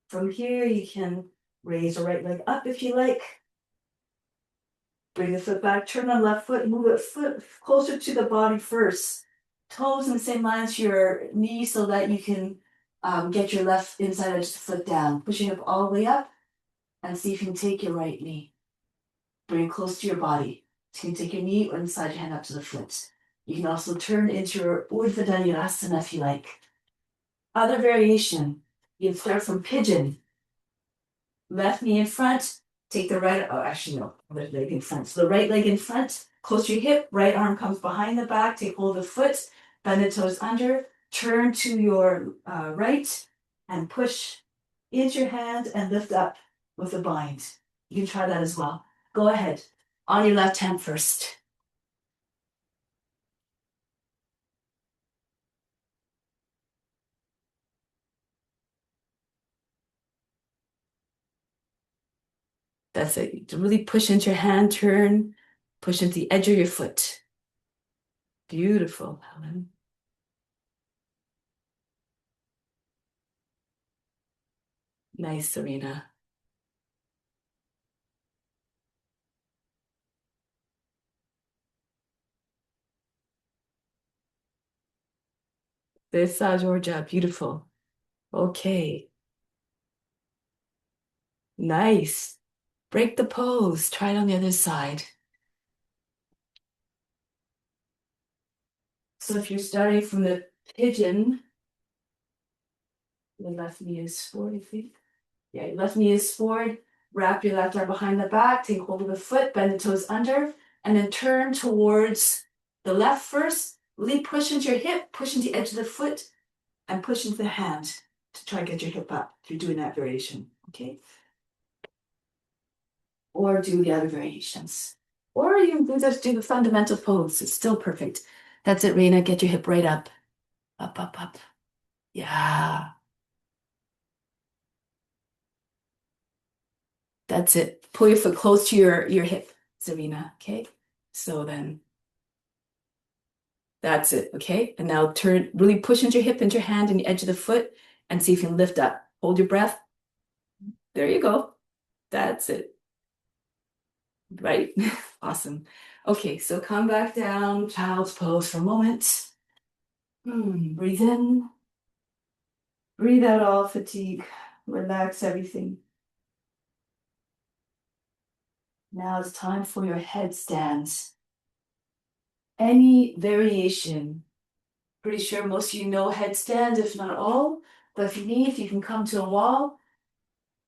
From here, you can raise your right leg up if you like. Bring the foot back, turn on left foot, move the foot closer to the body first. Toes in the same line as your knee so that you can get your left inside edge of the foot down. Pushing up all the way up and see if you can take your right knee. Bring it close to your body. So you can take your knee or inside your hand up to the foot. You can also turn into your Urdhva Dhanurasana if you like. Other variation. You start from pigeon. Left knee in front, take the right, oh, actually, no, left leg in front. So the right leg in front, close to your hip, right arm comes behind the back, take hold of the foot, bend the toes under, turn to your right, and push into your hand and lift up with a bind. You can try that as well. Go ahead. On your left hand first. That's it. To really push into your hand, turn, push into the edge of your foot. Beautiful, Helen. Nice, Serena. This, Georgia, beautiful. Okay, nice. Break the pose. Try it on the other side. So if you're starting from the pigeon, your left knee is forward, I think. Yeah, your left knee is forward. Wrap your left arm behind the back. Take hold of the foot, bend the toes under, and then turn towards the left first. Really push into your hip, push into the edge of the foot, and push into the hand to try and get your hip up if you're doing that variation. Okay? Or do the other variations. Or you can just do the fundamental pose. It's still perfect. That's it, Reina. Get your hip right up. Up, up, up. Yeah. That's it. Pull your foot close to your hip, Serena. Okay. So then that's it. Okay. And now turn, really push into your hip, into your hand and the edge of the foot and see if you can lift up. Hold your breath. There you go. That's it. Right. Awesome. Okay. So come back down, child's pose for a moment. Breathe in. Breathe out all fatigue. Relax everything. Now it's time for your headstands. Any variation. Pretty sure most of you know headstand, if not all. But if you need, you can come to a wall,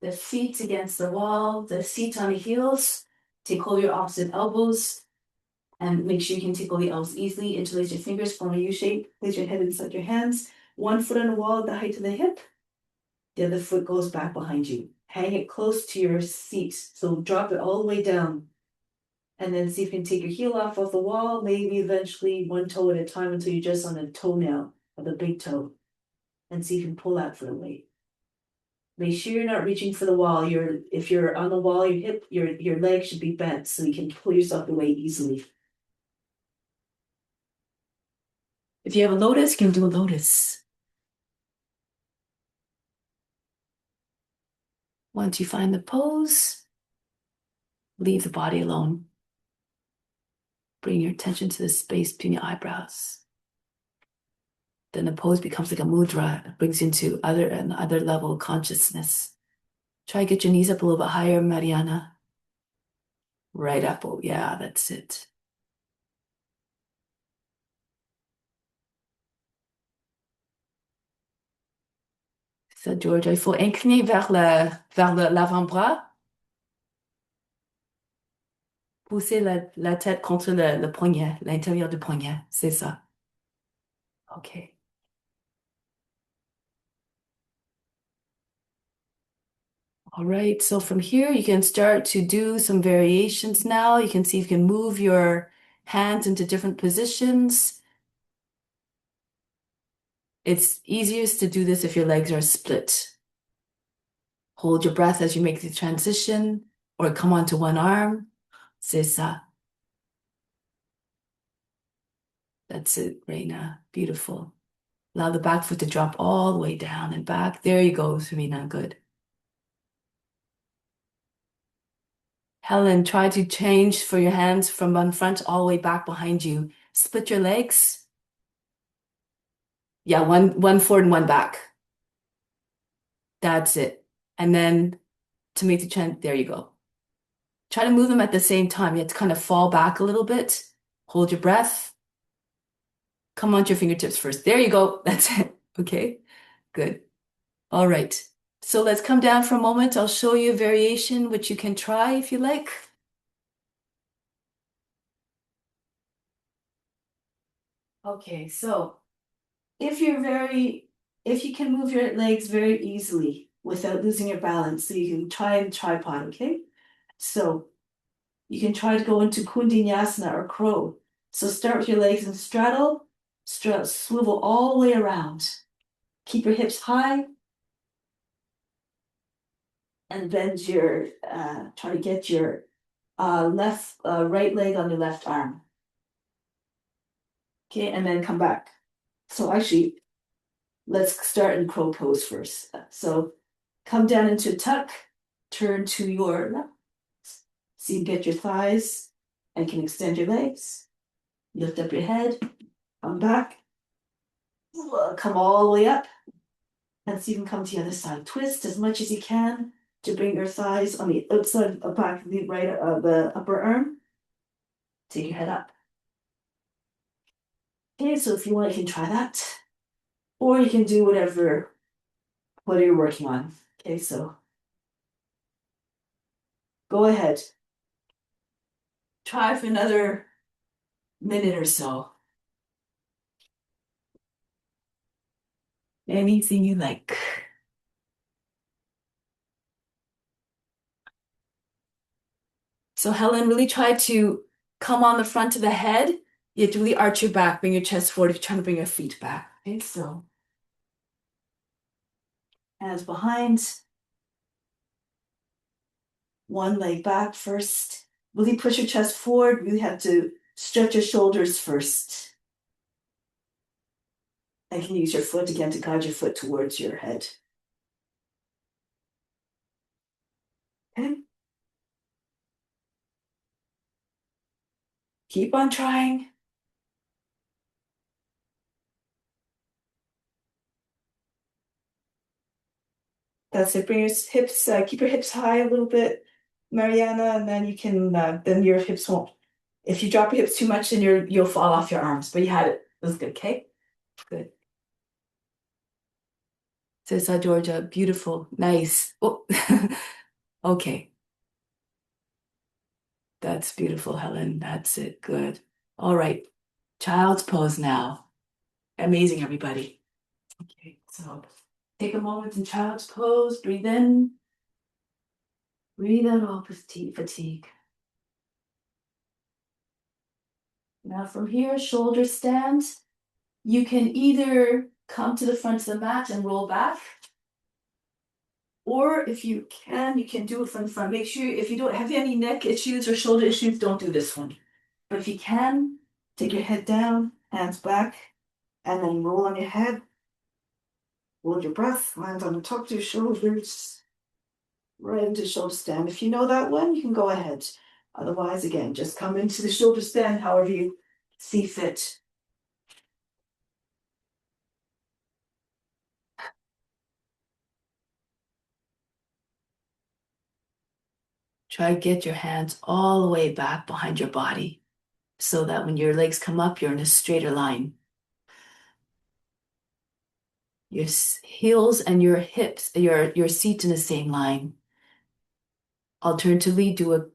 the feet against the wall, the feet on the heels. Take hold of your opposite elbows and make sure you can tickle the elbows easily. Interlace your fingers, form a U shape. Place your head inside your hands. One foot on the wall at the height of the hip. The other foot goes back behind you. Hang it close to your seat. So drop it all the way down. And then see if you can take your heel off the wall, maybe eventually one toe at a time until you're just on a toenail of the big toe. And see if you can pull that foot away. Make sure you're not reaching for the wall. If you're on the wall, your leg should be bent so you can pull yourself away easily. If you have a lotus, you can do a lotus. Once you find the pose, leave the body alone. Bring your attention to the space between your eyebrows. Then the pose becomes like a mudra. It brings you into another level of consciousness. Try to get your knees up a little bit higher, Mariana. Right up. Oh, yeah, that's it. Ça, George, il faut incliner l'avant-bras. Pousser la tête contre le poignet, l'intérieur du poignet. C'est ça. Okay. All right. So from here, you can start to do some variations now. You can see if you can move your hands into different positions. It's easiest to do this if your legs are split. Hold your breath as you make the transition or come onto one arm. C'est ça. That's it, Reina. Beautiful. Allow the back foot to drop all the way down and back. There you go, Serena. Good. Helen, try to change for your hands from one front all the way back behind you. Split your legs. Yeah, one forward and one back. That's it. And then to make the chant, there you go. Try to move them at the same time. You have to kind of fall back a little bit. Hold your breath. Come onto your fingertips first. There you go. That's it. Okay. Good. All right. So let's come down for a moment. I'll show you a variation which you can try if you like. Okay, so if you can move your legs very easily without losing your balance, so you can try and tripod, okay? So you can try to go into Kundinasana or crow. So start with your legs in straddle, swivel all the way around. Keep your hips high and bend try to get your right leg on your left arm. Okay, and then come back. So actually, let's start in crow pose first. So come down into tuck, turn to your left. So you get your thighs and can extend your legs. Lift up your head, come back, come all the way up. And so you can come to the other side. Twist as much as you can to bring your thighs on the outside of back of the right of the upper arm. Take your head up. Okay, so if you want, you can try that. Or you can do whatever you're working on. Okay, so go ahead. Try for another minute or so. Anything you like. So Helen, really try to come on the front of the head. You have to really arch your back, bring your chest forward if you're trying to bring your feet back. Okay, so hands behind, one leg back first. Really push your chest forward. Really have to stretch your shoulders first. And can use your foot again to guide your foot towards your head. Okay. Keep on trying. That's it. Bring your hips, keep your hips high a little bit, Mariana, and then you can, then your hips won't. If you drop your hips too much, then you'll fall off your arms. But you had it. It was good. Okay. Good. Says Georgia. Beautiful. Nice. Oh. Okay. That's beautiful, Helen. That's it. Good. All right. Child's pose now. Amazing, everybody. Okay. So take a moment in child's pose. Breathe in. Breathe out all fatigue. Now from here, shoulder stand. You can either come to the front of the mat and roll back, or if you can do it from the front. Make sure if you don't have any neck issues or shoulder issues, don't do this one. But if you can, take your head down, hands back, and then roll on your head. Hold your breath, hands on the top of your shoulders, right into shoulder stand. If you know that one, you can go ahead. Otherwise, again, just come into the shoulder stand however you see fit. Try to get your hands all the way back behind your body so that when your legs come up, you're in a straighter line. Your heels and your hips, your seat in the same line. Alternatively, do a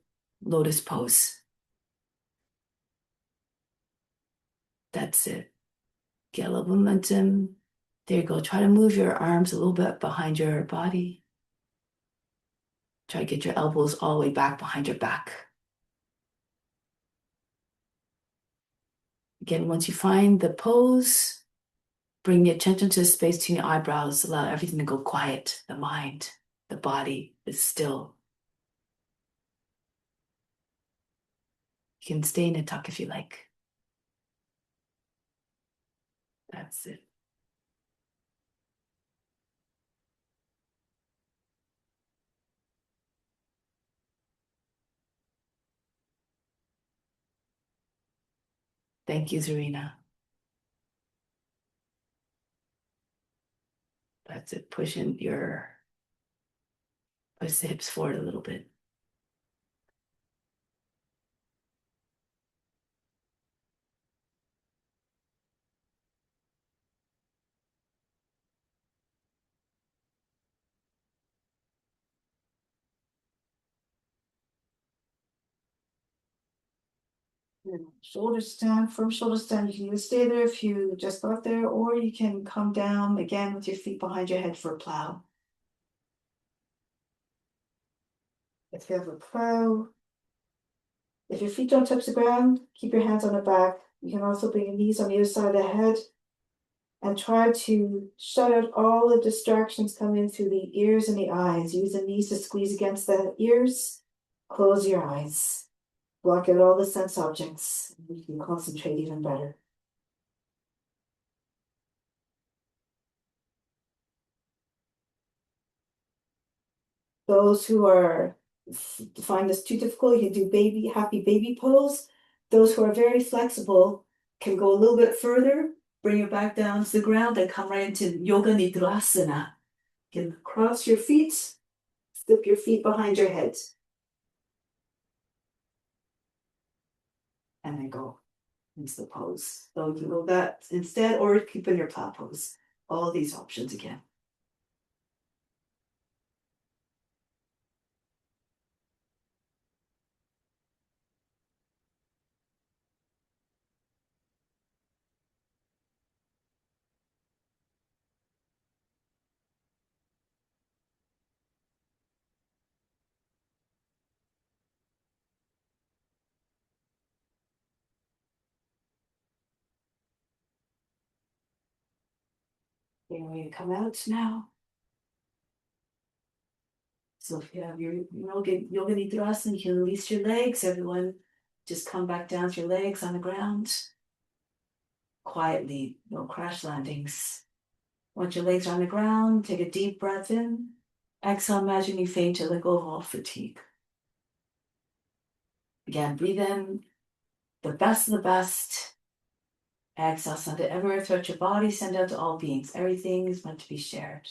lotus pose. That's it. Get a little momentum. There you go. Try to move your arms a little bit behind your body. Try to get your elbows all the way back behind your back. Again, once you find the pose, bring your attention to the space between your eyebrows. Allow everything to go quiet. The mind, the body is still. You can stay in a tuck if you like. That's it. Thank you, Zarina. That's it. Push the hips forward a little bit. Shoulder stand, firm shoulder stand. You can either stay there if you just got there, or you can come down again with your feet behind your head for a plow. If you have a plow, if your feet don't touch the ground, keep your hands on the back. You can also bring your knees on the other side of the head and try to shut out all the distractions coming in through the ears and the eyes. Use the knees to squeeze against the ears. Close your eyes. Block out all the sense objects. You can concentrate even better. Those who find this too difficult, you can do happy baby pose. Those who are very flexible can go a little bit further, bring it back down to the ground and come right into Yoga Nidra. You can cross your feet, slip your feet behind your head. And then go into the pose. So you can go that instead, or keep in your plow pose. All these options again. Getting ready to come out now. So if you have your yoga nidra, you can release your legs. Everyone, just come back down to your legs on the ground. Quietly, no crash landings. Once your legs are on the ground, take a deep breath in. Exhale, imagine you faint to let go of all fatigue. Again, breathe in the best of the best. Exhale, send it everywhere throughout your body, send out to all beings. Everything is meant to be shared.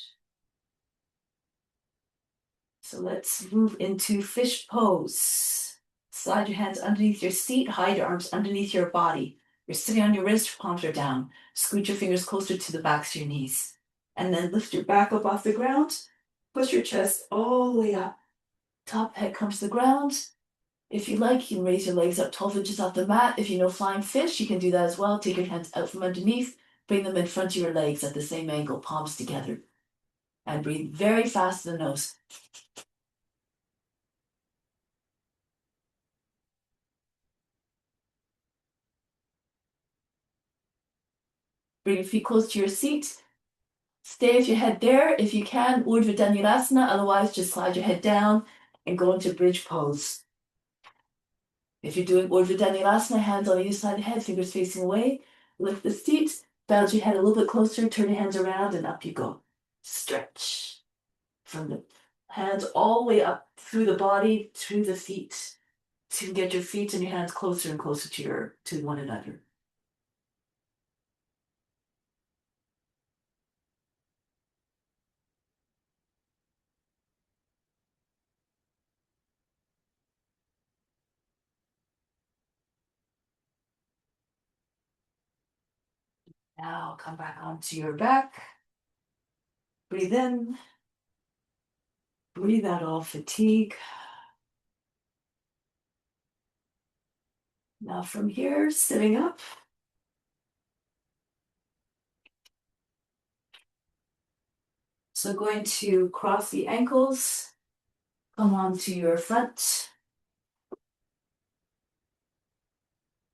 So let's move into fish pose. Slide your hands underneath your seat, hide your arms underneath your body. You're sitting on your wrist, palms are down. Scoot your fingers closer to the backs of your knees. And then lift your back up off the ground. Push your chest all the way up. Top head comes to the ground. If you like, you can raise your legs up 12 inches off the mat. If you know flying fish, you can do that as well. Take your hands out from underneath. Bring them in front of your legs at the same angle, palms together. And breathe very fast in the nose. Bring your feet close to your seat. Stay with your head there. If you can, Urdhva Dhanurasana. Otherwise, just slide your head down and go into bridge pose. If you're doing Urdhva Dhanurasana, hands on either side of the head, fingers facing away. Lift the seat, bounce your head a little bit closer, turn your hands around, and up you go. Stretch from the hands all the way up through the body, through the feet. So you can get your feet and your hands closer and closer to one another. Now come back onto your back. Breathe in. Breathe out all fatigue. Now from here, sitting up. So going to cross the ankles, come onto your front.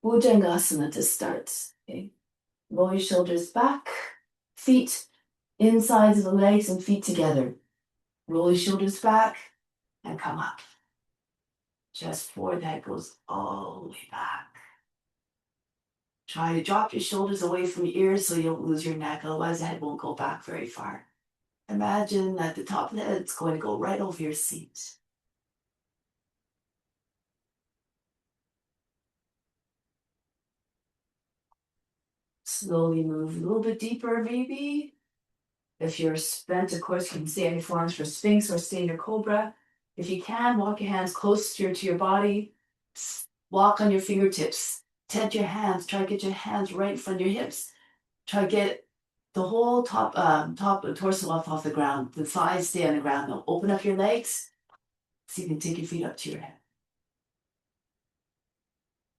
Bhujangasana to start. Okay. Roll your shoulders back, feet insides of the legs and feet together. Roll your shoulders back and come up. Chest forward, that goes all the way back. Try to drop your shoulders away from your ears so you don't lose your neck, otherwise the head won't go back very far. Imagine at the top of the head, it's going to go right over your seat. Slowly move a little bit deeper, maybe. If you're spent, of course, you can stay on your forearms for Sphinx or stay in your Cobra. If you can, walk your hands closer to your body. Walk on your fingertips. Tent your hands. Try to get your hands right in front of your hips. Try to get the whole top torso off the ground. The thighs stay on the ground. Now open up your legs so you can take your feet up to your head.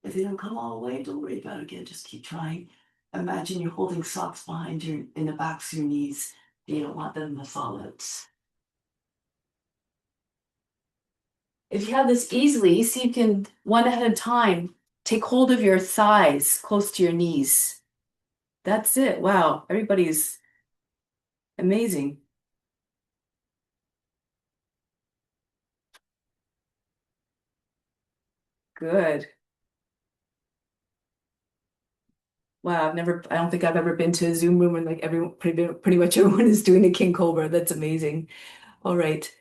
If they don't come all the way, don't worry about it again. Just keep trying. Imagine you're holding socks behind your in the backs of your knees. You don't want them to fall out. If you have this easily, see if you can, one at a time, take hold of your thighs close to your knees. That's it. Wow, everybody's amazing. Good. Wow, I don't think I've ever been to a Zoom room and like everyone, pretty much everyone is doing a King Cobra. That's amazing. All right,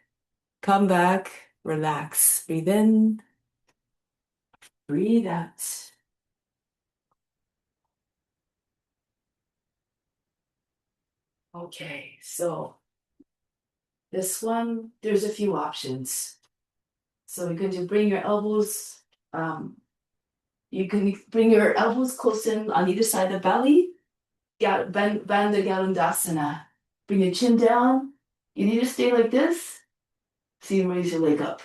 come back, relax, breathe in, breathe out. Okay, so this one, there's a few options. So you can do bring your elbows, you can bring your elbows close in on either side of the belly. Yeah, Bandha Garudasana. Bring your chin down. You need to stay like this. So you raise your leg up.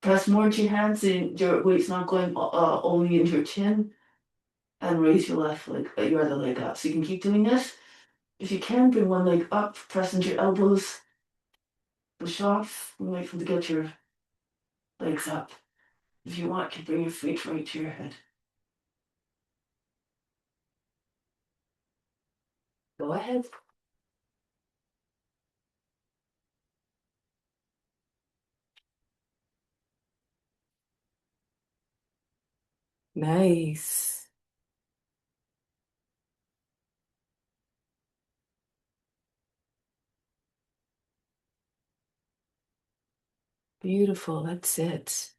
Press more into your hands so your weight's not going only into your chin. And raise your left leg, your other leg up. So you can keep doing this. If you can, bring one leg up, press into your elbows, push off, and wait for to get your legs up. If you want, you can bring your feet right to your head. Go ahead. Nice. Beautiful. That's it.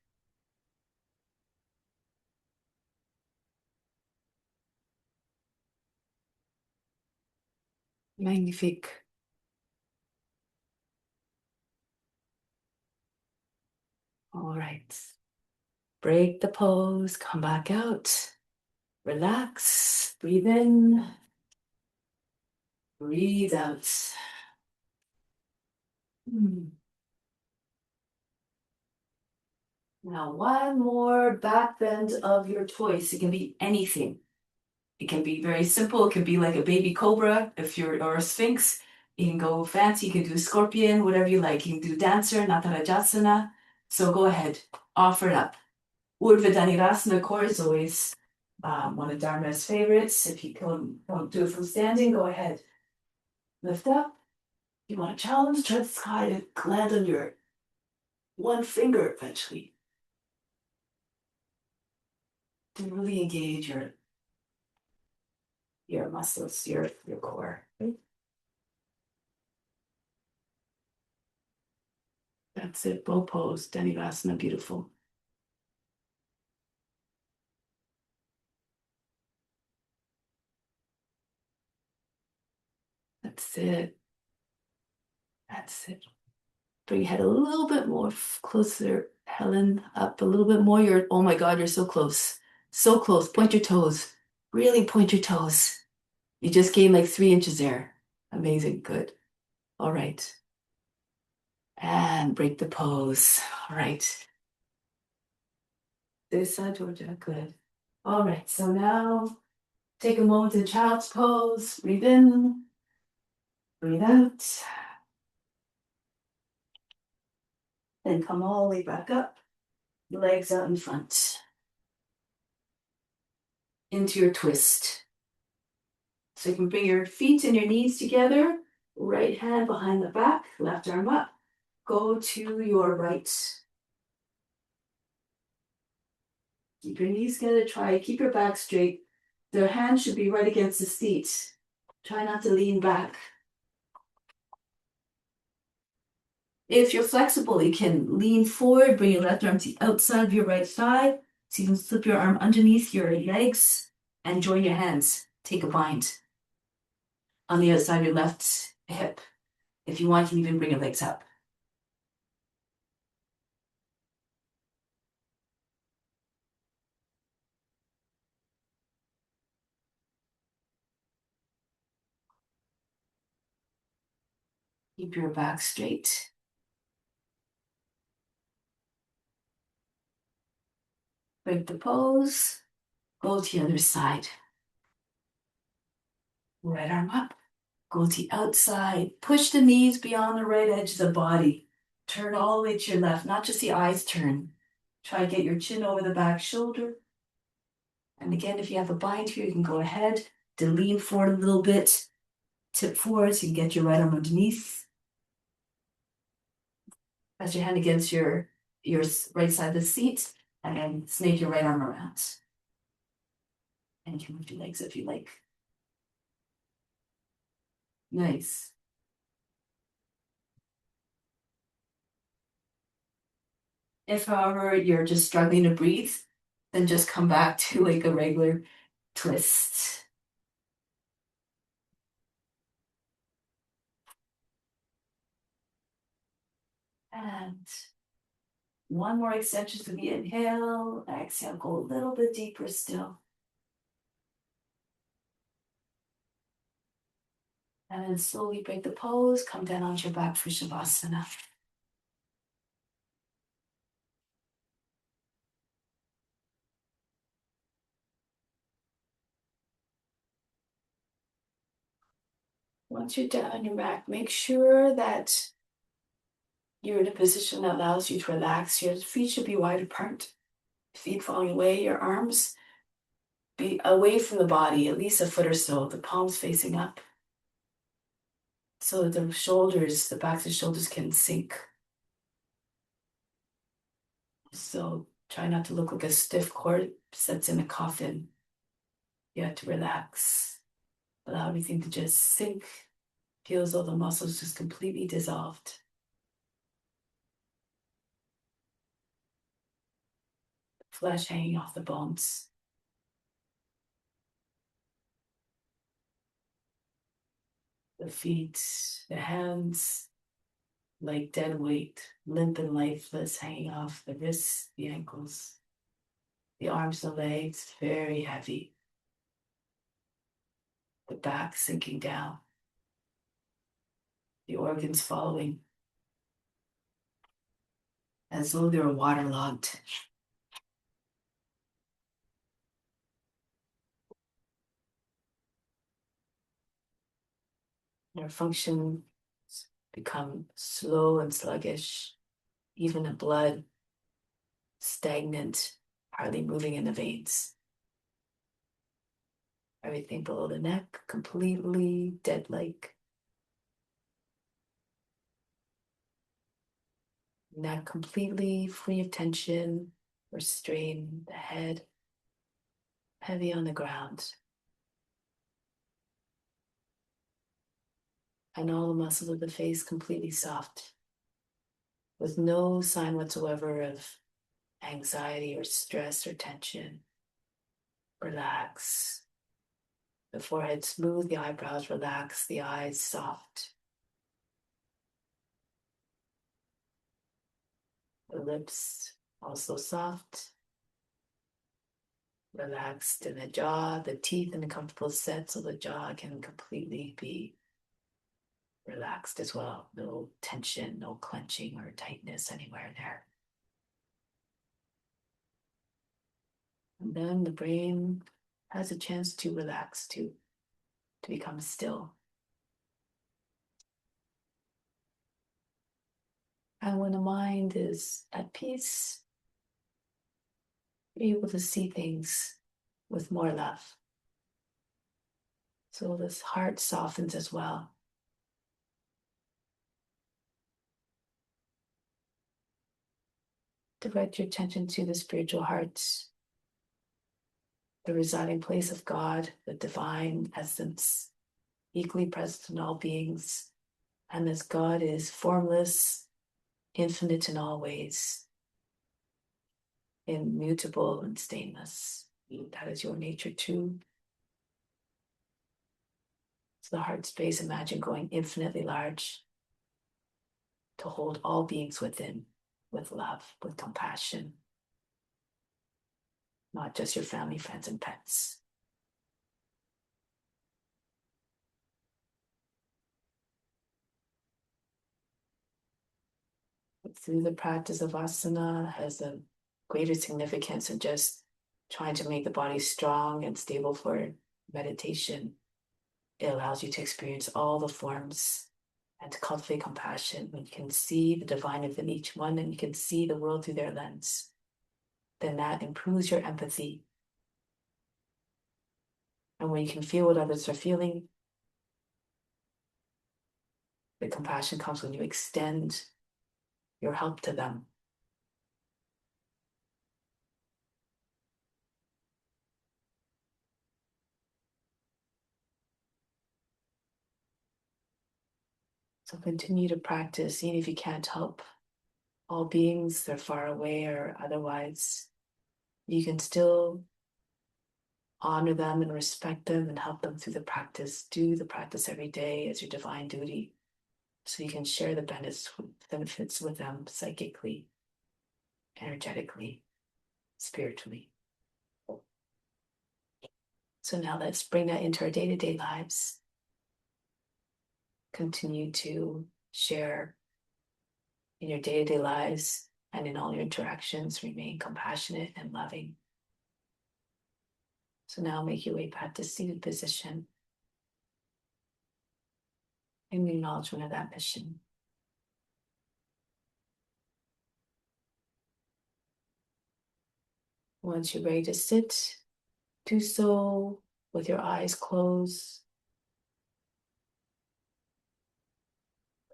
Magnifique. All right. Break the pose, come back out. Relax. Breathe in. Breathe out. Hmm. Now, one more back bend of your choice. It can be anything. It can be very simple. It can be like a baby cobra if you're or a sphinx. You can go fancy. You can do scorpion, whatever you like. You can do dancer, natarajasana. So go ahead, offer it up. Urdhva Dhanurasana, of course, is always one of Dharma's favorites. If you don't do it from standing, go ahead. Lift up. You want to challenge, try the sky to land on your one finger eventually. To really engage your muscles, your core. That's it. Bow pose, Dhanurasana, beautiful. That's it. That's it. Bring your head a little bit more closer, Helen, up a little bit more. Oh my God, you're so close. So close. Point your toes. Really point your toes. You just gained like 3 inches there. Amazing. Good. All right. And break the pose. All right. This side, Georgia. Good. All right. So now take a moment in child's pose. Breathe in. Breathe out. Then come all the way back up. Legs out in front. Into your twist. So you can bring your feet and your knees together. Right hand behind the back. Left arm up. Go to your right. Keep your knees together. Try keep your back straight. The hand should be right against the seat. Try not to lean back. If you're flexible, you can lean forward, bring your left arm to the outside of your right thigh. So you can slip your arm underneath your legs and join your hands. Take a bind on the outside of your left hip. If you want, you can even bring your legs up. Keep your back straight. Break the pose. Go to the other side. Right arm up. Go to the outside. Push the knees beyond the right edge of the body. Turn all the way to your left, not just the eyes turn. Try to get your chin over the back shoulder. And again, if you have a bind here, you can go ahead to lean forward a little bit. Tip forward so you can get your right arm underneath. Press your hand against your right side of the seat and then snake your right arm around. And you can move your legs if you like. Nice. If, however, you're just struggling to breathe, then just come back to like a regular twist. And one more extension to the inhale. Exhale, go a little bit deeper still. And then slowly break the pose, come down onto your back for Shavasana. Once you're down on your back, make sure that you're in a position that allows you to relax. Your feet should be wide apart. Feet falling away, your arms be away from the body, at least a foot or so, the palms facing up. So that the shoulders, the backs of the shoulders can sink. So try not to look like a stiff corpse that's in a coffin. You have to relax. Allow everything to just sink. Feel as though the muscles just completely dissolved. Flesh hanging off the bones. The feet, the hands, like dead weight, limp and lifeless, hanging off the wrists, the ankles, the arms, the legs, very heavy. The back sinking down. The organs following as though they were waterlogged. Their functions become slow and sluggish. Even the blood stagnant, hardly moving in the veins. Everything below the neck completely dead-like. Neck completely free of tension or strain. The head heavy on the ground. And all the muscles of the face completely soft, with no sign whatsoever of anxiety or stress or tension. Relax. The forehead smooth, the eyebrows relax, the eyes soft. The lips also soft. Relaxed in the jaw, the teeth in a comfortable set so the jaw can completely be relaxed as well. No tension, no clenching or tightness anywhere there. And then the brain has a chance to relax too, to become still. And when the mind is at peace, you're able to see things with more love. So this heart softens as well. Direct your attention to the spiritual heart, the residing place of God, the divine essence, equally present in all beings. And as God is formless, infinite in all ways, immutable and stainless. That is your nature too. So the heart space, imagine going infinitely large to hold all beings within, with love, with compassion, not just your family, friends, and pets. Through the practice of asana as a greater significance of just trying to make the body strong and stable for meditation. It allows you to experience all the forms and to cultivate compassion. When you can see the divine within each one and you can see the world through their lens, then that improves your empathy. And when you can feel what others are feeling, the compassion comes when you extend your help to them. So continue to practice, even if you can't help all beings, they're far away or otherwise. You can still honor them and respect them and help them through the practice. Do the practice every day as your divine duty so you can share the benefits with them psychically, energetically, spiritually. So now let's bring that into our day-to-day lives. Continue to share in your day-to-day lives and in all your interactions. Remain compassionate and loving. So now make your way back to seated position in the acknowledgement of that mission. Once you're ready to sit, do so with your eyes closed.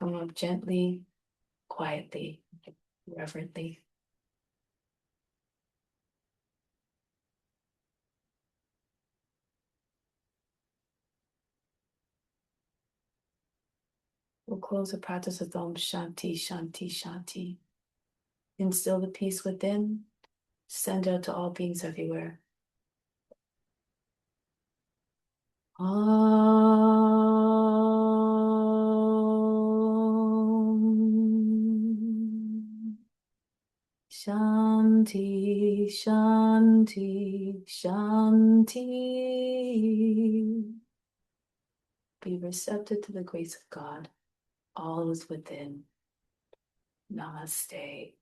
Come up gently, quietly, reverently. We'll close the practice with Om Shanti, Shanti, Shanti. Instill the peace within, send out to all beings everywhere. Om Shanti, Shanti, Shanti. Be receptive to the grace of God. All is within. Namaste.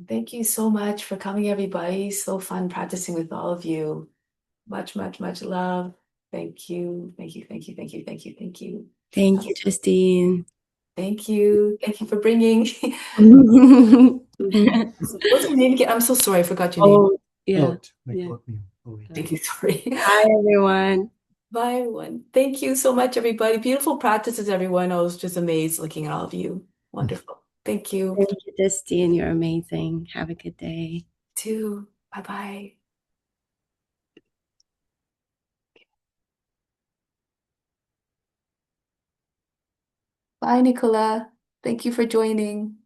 Thank you so much for coming, everybody. So fun practicing with all of you. Much, much, much love. Thank you. Thank you. Thank you. Thank you. Thank you. Thank you. Thank you, Justine. Thank you. Thank you for bringing. What's your name again? I'm so sorry. I forgot your name. Oh, yeah. Thank you. Sorry. Hi, everyone. Bye, everyone. Thank you so much, everybody. Beautiful practices, everyone. I was just amazed looking at all of you. Wonderful. Thank you. Thank you, Justine. You're amazing. Have a good day. Too. Bye-bye. Bye, Nicola. Thank you for joining.